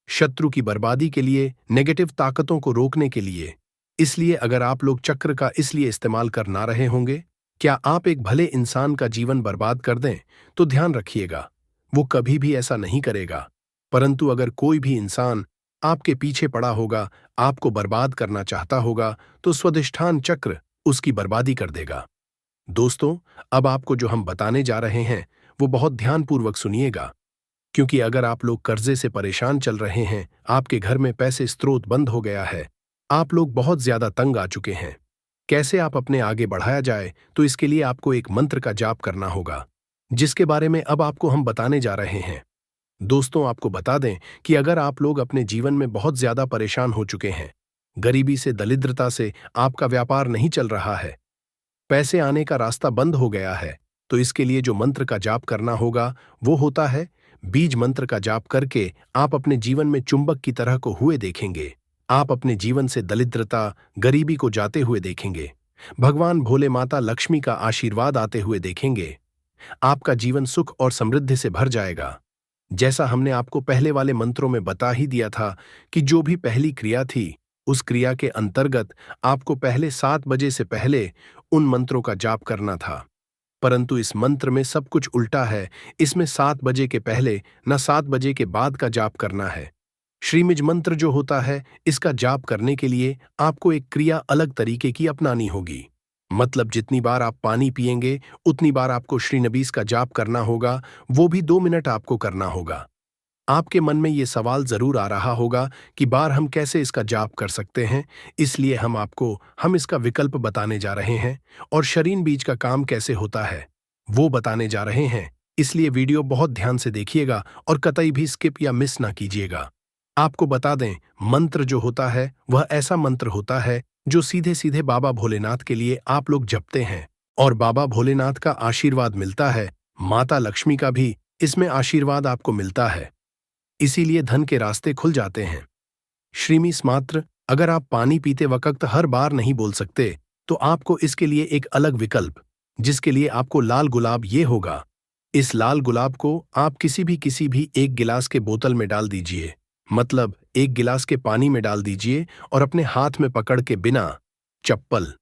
शत्रु की बर्बादी के लिए, नेगेटिव ताकतों को रोकने के लिए। इसलिए अगर आप लोग चक्र का इसलिए इस्तेमाल कर ना रहे होंगे, क्या आप एक भले इंसान का जीवन बर्बाद कर दें, तो ध्यान रखिएगा, वो कभी भी ऐसा नहीं करेगा। परंतु अगर कोई भी इंसान आपके पीछे पड़ा होगा, आपको बर्बाद करना चाहता होगा, तो स्वादिष्ठान चक्र उसकी बर्बादी कर देगा। दोस्तों, अब आपको जो हम बताने जा रहे हैं वो बहुत ध्यानपूर्वक सुनिएगा, क्योंकि अगर आप लोग कर्जे से परेशान चल रहे हैं, आपके घर में पैसे स्रोत बंद हो गया है, आप लोग बहुत ज्यादा तंग आ चुके हैं, कैसे आप अपने आगे बढ़ाया जाए, तो इसके लिए आपको एक मंत्र का जाप करना होगा, जिसके बारे में अब आपको हम बताने जा रहे हैं। दोस्तों, आपको बता दें कि अगर आप लोग अपने जीवन में बहुत ज्यादा परेशान हो चुके हैं, गरीबी से, दरिद्रता से, आपका व्यापार नहीं चल रहा है, पैसे आने का रास्ता बंद हो गया है, तो इसके लिए जो मंत्र का जाप करना होगा वो होता है बीज मंत्र का जाप करके आप अपने जीवन में चुंबक की तरह को हुए देखेंगे। आप अपने जीवन से दरिद्रता, गरीबी को जाते हुए देखेंगे। भगवान भोले माता लक्ष्मी का आशीर्वाद आते हुए देखेंगे। आपका जीवन सुख और समृद्धि से भर जाएगा। जैसा हमने आपको पहले वाले मंत्रों में बता ही दिया था कि जो भी पहली क्रिया थी, उस क्रिया के अंतर्गत आपको पहले 7 बजे से पहले उन मंत्रों का जाप करना था। परंतु इस मंत्र में सब कुछ उल्टा है। इसमें 7 बजे के पहले न 7 बजे के बाद का जाप करना है। श्रीमिज मंत्र जो होता है, इसका जाप करने के लिए आपको एक क्रिया अलग तरीके की अपनानी होगी। मतलब जितनी बार आप पानी पिएंगे, उतनी बार आपको श्रीनबीस का जाप करना होगा, वो भी 2 मिनट आपको करना होगा। आपके मन में ये सवाल जरूर आ रहा होगा कि बार हम कैसे इसका जाप कर सकते हैं, इसलिए हम इसका विकल्प बताने जा रहे हैं और शरीन बीज का काम कैसे होता है, वो बताने जा रहे हैं। इसलिए वीडियो बहुत ध्यान से देखिएगा और कतई भी स्किप या मिस ना कीजिएगा। आपको बता दें, मंत्र जो होता है वह ऐसा मंत्र होता है जो सीधे सीधे बाबा भोलेनाथ के लिए आप लोग जपते हैं और बाबा भोलेनाथ का आशीर्वाद मिलता है। माता लक्ष्मी का भी इसमें आशीर्वाद आपको मिलता है, इसीलिए धन के रास्ते खुल जाते हैं। श्रीमिस मात्र अगर आप पानी पीते वक्त हर बार नहीं बोल सकते, तो आपको इसके लिए एक अलग विकल्प, जिसके लिए आपको लाल गुलाब ये होगा। इस लाल गुलाब को आप किसी भी 1 गिलास के बोतल में डाल दीजिए, मतलब 1 गिलास के पानी में डाल दीजिए और अपने हाथ में पकड़ के बिना चप्पल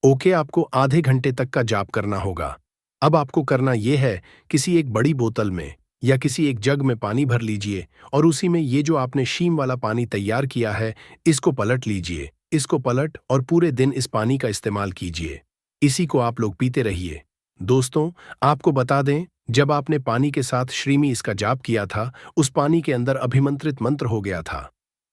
ओके आपको आधे घंटे तक का जाप करना होगा। अब आपको करना यह है, किसी एक बड़ी बोतल में या किसी एक जग में पानी भर लीजिए और उसी में ये जो आपने शीम वाला पानी तैयार किया है, इसको पलट लीजिए। इसको पलट और पूरे दिन इस पानी का इस्तेमाल कीजिए। इसी को आप लोग पीते रहिए। दोस्तों, आपको बता दें, जब आपने पानी के साथ श्रीमी इसका जाप किया था, उस पानी के अंदर अभिमंत्रित मंत्र हो गया था।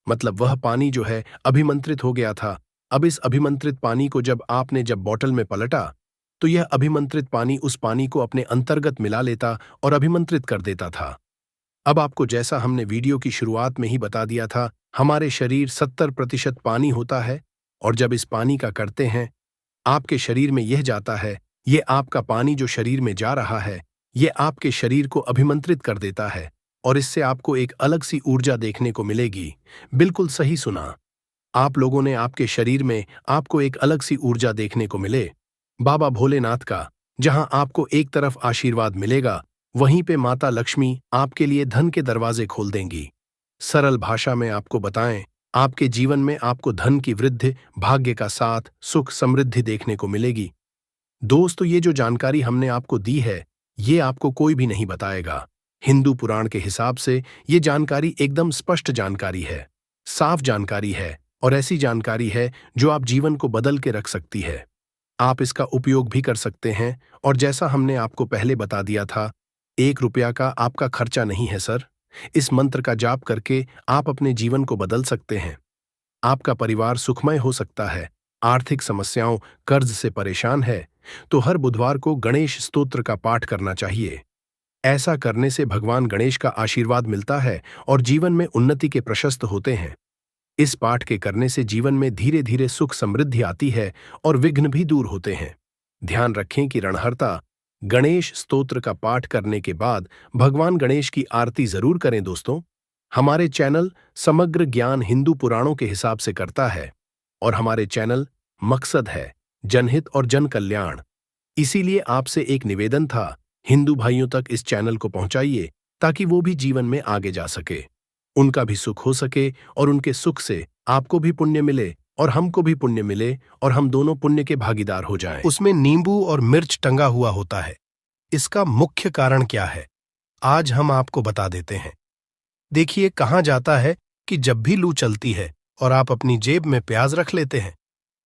मतलब वह पानी जो है अभिमंत्रित हो गया था। अब इस अभिमंत्रित पानी को जब बॉटल में पलटा, तो यह अभिमंत्रित पानी उस पानी को अपने अंतर्गत मिला लेता और अभिमंत्रित कर देता था। अब आपको जैसा हमने वीडियो की शुरुआत में ही बता दिया था, हमारे शरीर 70% पानी होता है और जब इस पानी का करते हैं, आपके शरीर में यह जाता है, ये आपका पानी जो शरीर में जा रहा है, ये आपके शरीर को अभिमंत्रित कर देता है और इससे आपको एक अलग सी ऊर्जा देखने को मिलेगी। बिल्कुल सही सुना आप लोगों ने, आपके शरीर में आपको एक अलग सी ऊर्जा देखने को मिले बाबा भोलेनाथ का। जहां आपको एक तरफ आशीर्वाद मिलेगा, वहीं पे माता लक्ष्मी आपके लिए धन के दरवाजे खोल देंगी। सरल भाषा में आपको बताएं, आपके जीवन में आपको धन की वृद्धि, भाग्य का साथ, सुख समृद्धि देखने को मिलेगी। दोस्तों, ये जो जानकारी हमने आपको दी है, ये आपको कोई भी नहीं बताएगा। हिंदू पुराण के हिसाब से ये जानकारी एकदम स्पष्ट जानकारी है, साफ जानकारी है और ऐसी जानकारी है जो आप जीवन को बदल के रख सकती है। आप इसका उपयोग भी कर सकते हैं और जैसा हमने आपको पहले बता दिया था, 1 रुपया का आपका खर्चा नहीं है सर। इस मंत्र का जाप करके आप अपने जीवन को बदल सकते हैं। आपका परिवार सुखमय हो सकता है। आर्थिक समस्याओं, कर्ज से परेशान है तो हर बुधवार को गणेश स्तोत्र का पाठ करना चाहिए। ऐसा करने से भगवान गणेश का आशीर्वाद मिलता है और जीवन में उन्नति के प्रशस्त होते हैं। इस पाठ के करने से जीवन में धीरे धीरे सुख समृद्धि आती है और विघ्न भी दूर होते हैं। ध्यान रखें कि रणहर्ता गणेश स्तोत्र का पाठ करने के बाद भगवान गणेश की आरती जरूर करें। दोस्तों, हमारे चैनल समग्र ज्ञान हिंदू पुराणों के हिसाब से करता है और हमारे चैनल मकसद है जनहित और जन कल्याण। इसीलिए आपसे एक निवेदन था, हिंदू भाइयों तक इस चैनल को पहुंचाइए ताकि वो भी जीवन में आगे जा सके, उनका भी सुख हो सके और उनके सुख से आपको भी पुण्य मिले और हमको भी पुण्य मिले और हम दोनों पुण्य के भागीदार हो जाएं। उसमें नींबू और मिर्च टंगा हुआ होता है। इसका मुख्य कारण क्या है, आज हम आपको बता देते हैं। देखिए, कहा जाता है कि जब भी लू चलती है और आप अपनी जेब में प्याज रख लेते हैं,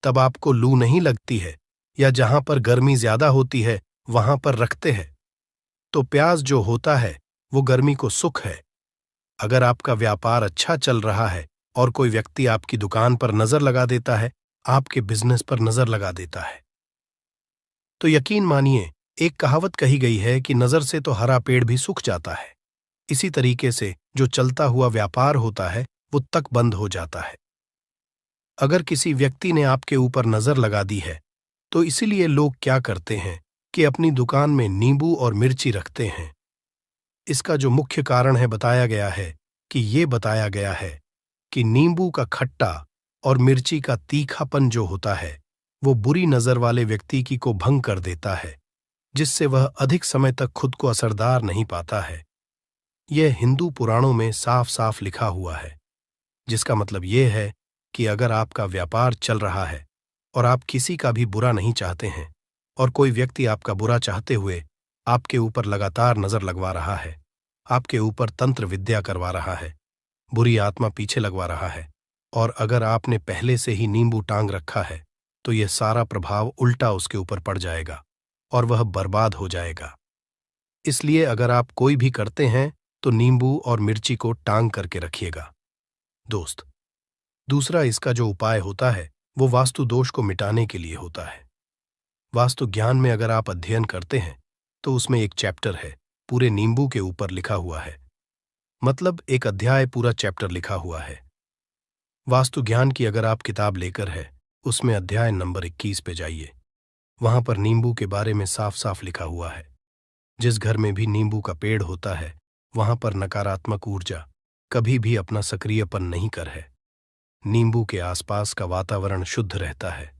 तब आपको लू नहीं लगती है, या जहां पर गर्मी ज्यादा होती है वहां पर रखते हैं तो प्याज जो होता है वो गर्मी को सुख है। अगर आपका व्यापार अच्छा चल रहा है और कोई व्यक्ति आपकी दुकान पर नजर लगा देता है, आपके बिजनेस पर नजर लगा देता है, तो यकीन मानिए, एक कहावत कही गई है कि नजर से तो हरा पेड़ भी सूख जाता है। इसी तरीके से जो चलता हुआ व्यापार होता है वो तक बंद हो जाता है। अगर किसी व्यक्ति ने आपके ऊपर नजर लगा दी है तो इसीलिए लोग क्या करते हैं कि अपनी दुकान में नींबू और मिर्ची रखते हैं। इसका जो मुख्य कारण है बताया गया है कि नींबू का खट्टा और मिर्ची का तीखापन जो होता है वो बुरी नजर वाले व्यक्ति की को भंग कर देता है, जिससे वह अधिक समय तक खुद को असरदार नहीं पाता है। यह हिंदू पुराणों में साफ साफ लिखा हुआ है, जिसका मतलब यह है कि अगर आपका व्यापार चल रहा है और आप किसी का भी बुरा नहीं चाहते हैं और कोई व्यक्ति आपका बुरा चाहते हुए आपके ऊपर लगातार नजर लगवा रहा है, आपके ऊपर तंत्र विद्या करवा रहा है, बुरी आत्मा पीछे लगवा रहा है, और अगर आपने पहले से ही नींबू टांग रखा है तो यह सारा प्रभाव उल्टा उसके ऊपर पड़ जाएगा और वह बर्बाद हो जाएगा। इसलिए अगर आप कोई भी करते हैं तो नींबू और मिर्ची को टांग करके रखिएगा। दोस्त, दूसरा इसका जो उपाय होता है वो वास्तु दोष को मिटाने के लिए होता है। वास्तु ज्ञान में अगर आप अध्ययन करते हैं तो उसमें एक चैप्टर है पूरे नींबू के ऊपर लिखा हुआ है, मतलब एक अध्याय पूरा चैप्टर लिखा हुआ है। वास्तु ज्ञान की अगर आप किताब लेकर है उसमें अध्याय नंबर 21 पे जाइए। वहां पर नींबू के बारे में साफ साफ लिखा हुआ है। जिस घर में भी नींबू का पेड़ होता है वहां पर नकारात्मक ऊर्जा कभी भी अपना सक्रियपन नहीं कर है। नींबू के आसपास का वातावरण शुद्ध रहता है।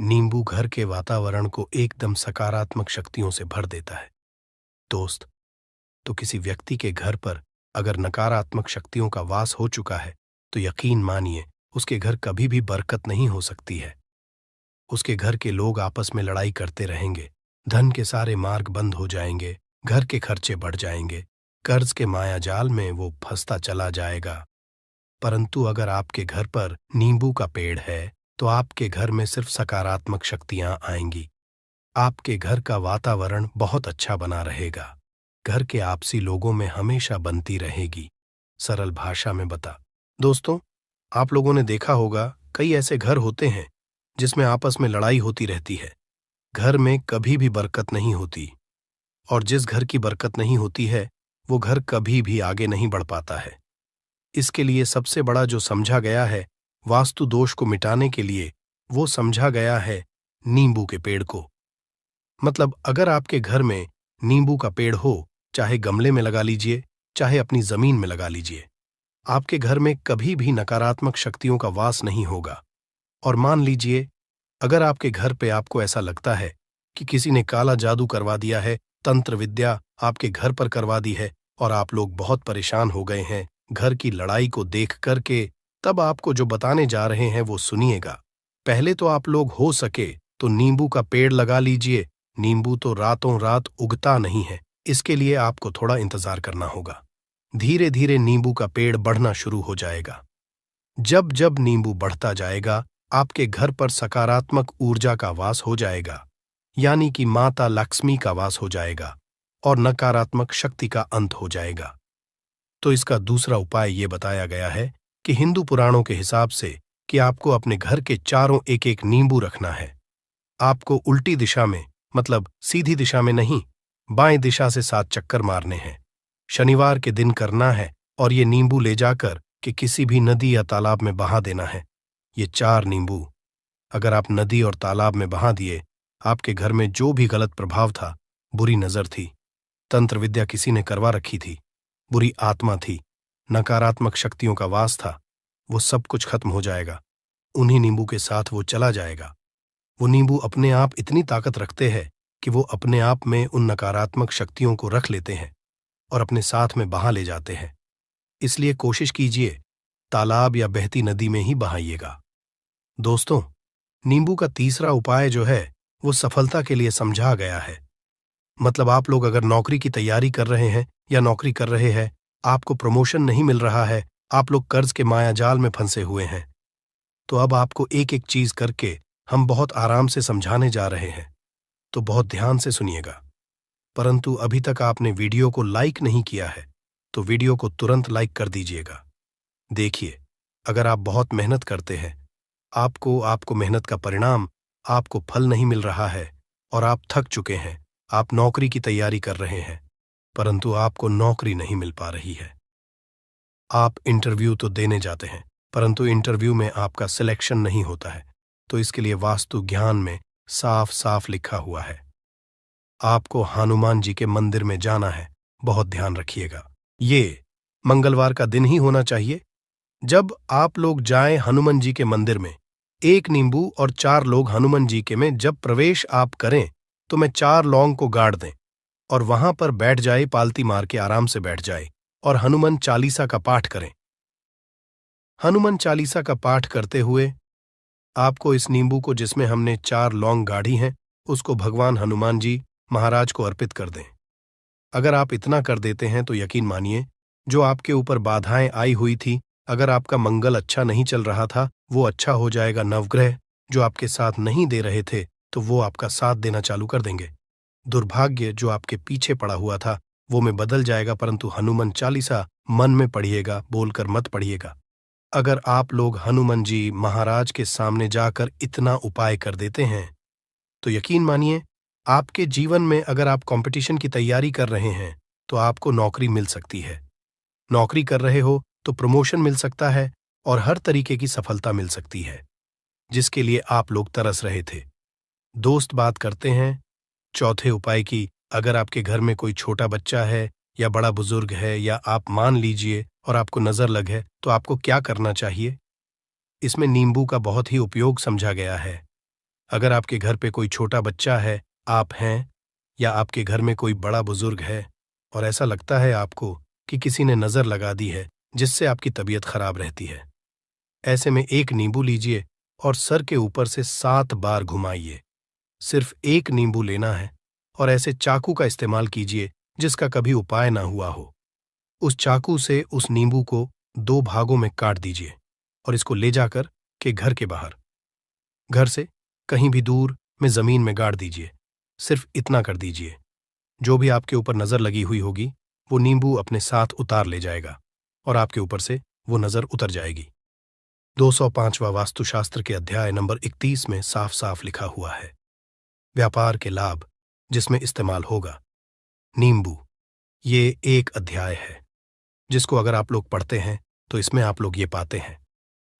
नींबू घर के वातावरण को एकदम सकारात्मक शक्तियों से भर देता है। दोस्त, तो किसी व्यक्ति के घर पर अगर नकारात्मक शक्तियों का वास हो चुका है तो यकीन मानिए उसके घर कभी भी बरकत नहीं हो सकती है। उसके घर के लोग आपस में लड़ाई करते रहेंगे, धन के सारे मार्ग बंद हो जाएंगे, घर के खर्चे बढ़ जाएंगे, कर्ज के माया जाल में वो फंसता चला जाएगा। परंतु अगर आपके घर पर नींबू का पेड़ है तो आपके घर में सिर्फ सकारात्मक शक्तियां आएंगी। आपके घर का वातावरण बहुत अच्छा बना रहेगा। घर के आपसी लोगों में हमेशा बनती रहेगी। सरल भाषा में बता। दोस्तों, आप लोगों ने देखा होगा कई ऐसे घर होते हैं जिसमें आपस में लड़ाई होती रहती है। घर में कभी भी बरकत नहीं होती, और जिस घर की बरकत नहीं होती है वो घर कभी भी आगे नहीं बढ़ पाता है। इसके लिए सबसे बड़ा जो समझा गया है वास्तु दोष को मिटाने के लिए, वो समझा गया है नींबू के पेड़ को। मतलब अगर आपके घर में नींबू का पेड़ हो, चाहे गमले में लगा लीजिए चाहे अपनी जमीन में लगा लीजिए, आपके घर में कभी भी नकारात्मक शक्तियों का वास नहीं होगा। और मान लीजिए अगर आपके घर पे आपको ऐसा लगता है कि किसी ने काला जादू करवा दिया है, तंत्र विद्या आपके घर पर करवा दी है और आप लोग बहुत परेशान हो गए हैं घर की लड़ाई को देख करके, तब आपको जो बताने जा रहे हैं वो सुनिएगा। पहले तो आप लोग हो सके तो नींबू का पेड़ लगा लीजिए। नींबू तो रातों रात उगता नहीं है, इसके लिए आपको थोड़ा इंतजार करना होगा। धीरे धीरे नींबू का पेड़ बढ़ना शुरू हो जाएगा। जब जब नींबू बढ़ता जाएगा आपके घर पर सकारात्मक ऊर्जा का वास हो जाएगा, यानी कि माता लक्ष्मी का वास हो जाएगा और नकारात्मक शक्ति का अंत हो जाएगा। तो इसका दूसरा उपाय ये बताया गया है कि हिंदू पुराणों के हिसाब से कि आपको अपने घर के चारों एक एक नींबू रखना है। आपको उल्टी दिशा में, मतलब सीधी दिशा में नहीं, बाएं दिशा से 7 चक्कर मारने हैं। शनिवार के दिन करना है और ये नींबू ले जाकर कि किसी भी नदी या तालाब में बहा देना है। ये 4 नींबू अगर आप नदी और तालाब में बहा दिए, आपके घर में जो भी गलत प्रभाव था, बुरी नजर थी, तंत्र विद्या किसी ने करवा रखी थी, बुरी आत्मा थी, नकारात्मक शक्तियों का वास था, वो सब कुछ खत्म हो जाएगा। उन्हीं नींबू के साथ वो चला जाएगा। वो नींबू अपने आप इतनी ताकत रखते हैं कि वो अपने आप में उन नकारात्मक शक्तियों को रख लेते हैं और अपने साथ में बहा ले जाते हैं। इसलिए कोशिश कीजिए तालाब या बहती नदी में ही बहाइएगा। दोस्तों, नींबू का तीसरा उपाय जो है वो सफलता के लिए समझा गया है। मतलब आप लोग अगर नौकरी की तैयारी कर रहे हैं या नौकरी कर रहे हैं, आपको प्रमोशन नहीं मिल रहा है, आप लोग कर्ज के मायाजाल में फंसे हुए हैं, तो अब आपको एक एक चीज करके हम बहुत आराम से समझाने जा रहे हैं, तो बहुत ध्यान से सुनिएगा। परंतु अभी तक आपने वीडियो को लाइक नहीं किया है तो वीडियो को तुरंत लाइक कर दीजिएगा। देखिए, अगर आप बहुत मेहनत करते हैं, आपको मेहनत का परिणाम, आपको फल नहीं मिल रहा है और आप थक चुके हैं, आप नौकरी की तैयारी कर रहे हैं परंतु आपको नौकरी नहीं मिल पा रही है। आप इंटरव्यू तो देने जाते हैं परंतु इंटरव्यू में आपका सिलेक्शन नहीं होता है, तो इसके लिए वास्तु ज्ञान में साफ साफ लिखा हुआ है आपको हनुमान जी के मंदिर में जाना है। बहुत ध्यान रखिएगा, ये मंगलवार का दिन ही होना चाहिए जब आप लोग जाएं हनुमान जी के मंदिर में, एक नींबू और 4 लोग हनुमान जी के में जब प्रवेश आप करें तो मैं 4 लौंग को गाड़ दें और वहां पर बैठ जाए, पालती मार के आराम से बैठ जाए और हनुमान चालीसा का पाठ करें। हनुमान चालीसा का पाठ करते हुए आपको इस नींबू को जिसमें हमने 4 लौंग गाढ़ी हैं उसको भगवान हनुमान जी महाराज को अर्पित कर दें। अगर आप इतना कर देते हैं तो यकीन मानिए, जो आपके ऊपर बाधाएं आई हुई थी, अगर आपका मंगल अच्छा नहीं चल रहा था वो अच्छा हो जाएगा। नवग्रह जो आपके साथ नहीं दे रहे थे तो वो आपका साथ देना चालू कर देंगे। दुर्भाग्य जो आपके पीछे पड़ा हुआ था वो में बदल जाएगा, परंतु हनुमान चालीसा मन में पढ़िएगा, बोलकर मत पढ़िएगा। अगर आप लोग हनुमान जी महाराज के सामने जाकर इतना उपाय कर देते हैं तो यकीन मानिए, आपके जीवन में अगर आप कंपटीशन की तैयारी कर रहे हैं तो आपको नौकरी मिल सकती है। नौकरी कर रहे हो तो प्रमोशन मिल सकता है और हर तरीके की सफलता मिल सकती है जिसके लिए आप लोग तरस रहे थे। दोस्त बात करते हैं चौथे उपाय की। अगर आपके घर में कोई छोटा बच्चा है या बड़ा बुजुर्ग है या आप मान लीजिए और आपको नजर लग है तो आपको क्या करना चाहिए? इसमें नींबू का बहुत ही उपयोग समझा गया है। अगर आपके घर पे कोई छोटा बच्चा है, आप हैं, या आपके घर में कोई बड़ा बुजुर्ग है और ऐसा लगता है आपको कि किसी ने नजर लगा दी है जिससे आपकी तबीयत खराब रहती है, ऐसे में एक नींबू लीजिए और सर के ऊपर से 7 बार घुमाइए। सिर्फ एक नींबू लेना है और ऐसे चाकू का इस्तेमाल कीजिए जिसका कभी उपाय ना हुआ हो। उस चाकू से उस नींबू को 2 भागों में काट दीजिए और इसको ले जाकर के घर के बाहर, घर से कहीं भी दूर में जमीन में गाड़ दीजिए। सिर्फ इतना कर दीजिए, जो भी आपके ऊपर नजर लगी हुई होगी वो नींबू अपने साथ उतार ले जाएगा और आपके ऊपर से वो नजर उतर जाएगी। 205वां वास्तुशास्त्र के अध्याय नंबर 31 में साफ साफ लिखा हुआ है, व्यापार के लाभ जिसमें इस्तेमाल होगा नींबू। ये एक अध्याय है जिसको अगर आप लोग पढ़ते हैं तो इसमें आप लोग ये पाते हैं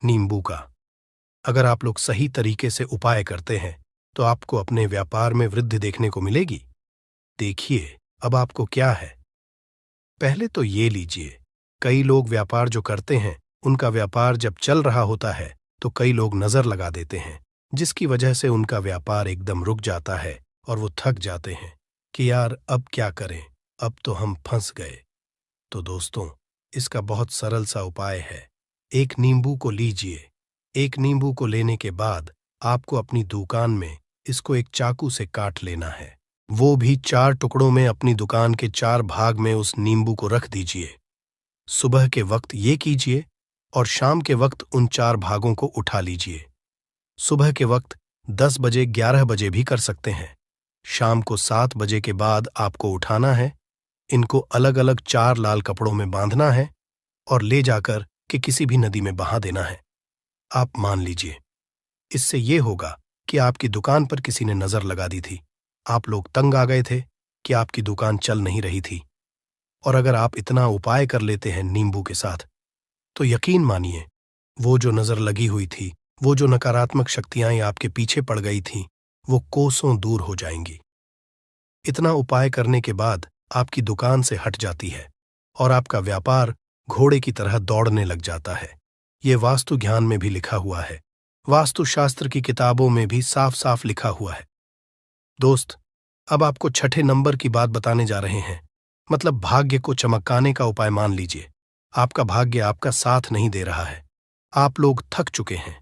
नींबू का अगर आप लोग सही तरीके से उपाय करते हैं तो आपको अपने व्यापार में वृद्धि देखने को मिलेगी। देखिए अब आपको क्या है। पहले तो ये लीजिए, कई लोग व्यापार जो करते हैं उनका व्यापार जब चल रहा होता है तो कई लोग नजर लगा देते हैं जिसकी वजह से उनका व्यापार एकदम रुक जाता है और वो थक जाते हैं कि यार अब क्या करें, अब तो हम फंस गए। तो दोस्तों, इसका बहुत सरल सा उपाय है। एक नींबू को लीजिए। एक नींबू को लेने के बाद आपको अपनी दुकान में इसको एक चाकू से काट लेना है, वो भी 4 टुकड़ों में। अपनी दुकान के 4 भाग में उस नींबू को रख दीजिए। सुबह के वक्त ये कीजिए और शाम के वक्त उन 4 भागों को उठा लीजिए। सुबह के वक्त 10 बजे 11 बजे भी कर सकते हैं। शाम को 7 बजे के बाद आपको उठाना है। इनको अलग अलग 4 लाल कपड़ों में बांधना है और ले जाकर के किसी भी नदी में बहा देना है। आप मान लीजिए, इससे ये होगा कि आपकी दुकान पर किसी ने नजर लगा दी थी, आप लोग तंग आ गए थे कि आपकी दुकान चल नहीं रही थी। और अगर आप इतना उपाय कर लेते हैं नींबू के साथ तो यकीन मानिए, वो जो नजर लगी हुई थी, वो जो नकारात्मक शक्तियां आपके पीछे पड़ गई थीं, वो कोसों दूर हो जाएंगी। इतना उपाय करने के बाद आपकी दुकान से हट जाती है और आपका व्यापार घोड़े की तरह दौड़ने लग जाता है। ये वास्तु ज्ञान में भी लिखा हुआ है, वास्तुशास्त्र की किताबों में भी साफ साफ लिखा हुआ है। दोस्त, अब आपको छठे नंबर की बात बताने जा रहे हैं, मतलब भाग्य को चमकाने का उपाय। मान लीजिए आपका भाग्य आपका साथ नहीं दे रहा है, आप लोग थक चुके हैं।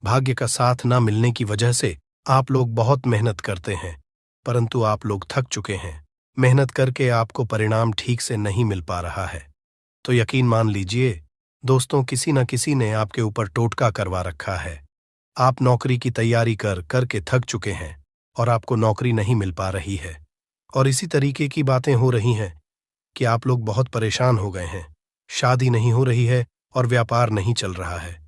भाग्य का साथ ना मिलने की वजह से आप लोग बहुत मेहनत करते हैं, परंतु आप लोग थक चुके हैं। मेहनत करके आपको परिणाम ठीक से नहीं मिल पा रहा है। तो यकीन मान लीजिए दोस्तों, किसी न किसी ने आपके ऊपर टोटका करवा रखा है। आप नौकरी की तैयारी कर करके थक चुके हैं और आपको नौकरी नहीं मिल पा रही है। और इसी तरीके की बातें हो रही हैं कि आप लोग बहुत परेशान हो गए हैं, शादी नहीं हो रही है और व्यापार नहीं चल रहा है।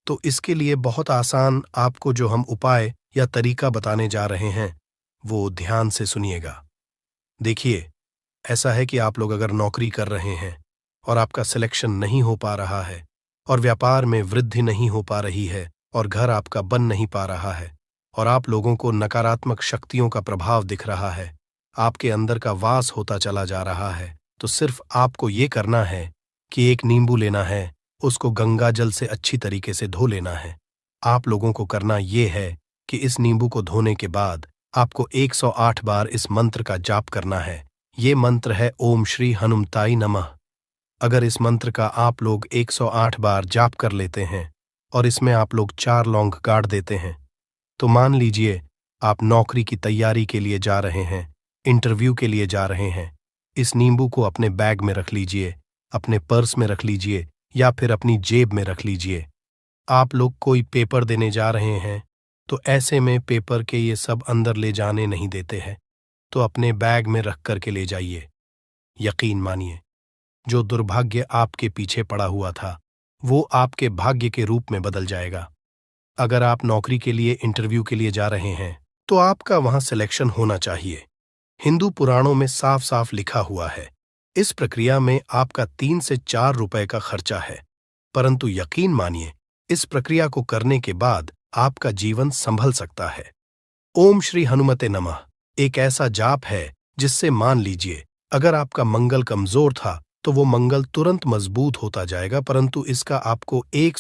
तो इसके लिए बहुत आसान आपको जो हम उपाय या तरीका बताने जा रहे हैं वो ध्यान से सुनिएगा। देखिए, ऐसा है कि आप लोग अगर नौकरी कर रहे हैं और आपका सिलेक्शन नहीं हो पा रहा है और व्यापार में वृद्धि नहीं हो पा रही है और घर आपका बन नहीं पा रहा है और आप लोगों को नकारात्मक शक्तियों का प्रभाव दिख रहा है, आपके अंदर का वास होता चला जा रहा है, तो सिर्फ आपको ये करना है कि एक नींबू लेना है उसको गंगा जल से अच्छी तरीके से धो लेना है। आप लोगों को करना ये है कि इस नींबू को धोने के बाद आपको 108 बार इस मंत्र का जाप करना है। ये मंत्र है ओम श्री हनुमताई नमः। अगर इस मंत्र का आप लोग 108 बार जाप कर लेते हैं और इसमें आप लोग 4 लौंग गाड़ देते हैं, तो मान लीजिए आप नौकरी की तैयारी के लिए जा रहे हैं, इंटरव्यू के लिए जा रहे हैं। इस नींबू को अपने बैग में रख लीजिए, अपने पर्स में रख लीजिए या फिर अपनी जेब में रख लीजिए। आप लोग कोई पेपर देने जा रहे हैं तो ऐसे में पेपर के ये सब अंदर ले जाने नहीं देते हैं, तो अपने बैग में रख कर के ले जाइए। यकीन मानिए, जो दुर्भाग्य आपके पीछे पड़ा हुआ था वो आपके भाग्य के रूप में बदल जाएगा। अगर आप नौकरी के लिए इंटरव्यू के लिए जा रहे हैं तो आपका वहां सिलेक्शन होना चाहिए। हिंदू पुराणों में साफ साफ लिखा हुआ है, इस प्रक्रिया में आपका 3 से 4 रुपए का खर्चा है, परंतु यकीन मानिए इस प्रक्रिया को करने के बाद आपका जीवन संभल सकता है। ओम श्री हनुमते नमः एक ऐसा जाप है जिससे मान लीजिए अगर आपका मंगल कमजोर था तो वो मंगल तुरंत मजबूत होता जाएगा, परंतु इसका आपको 1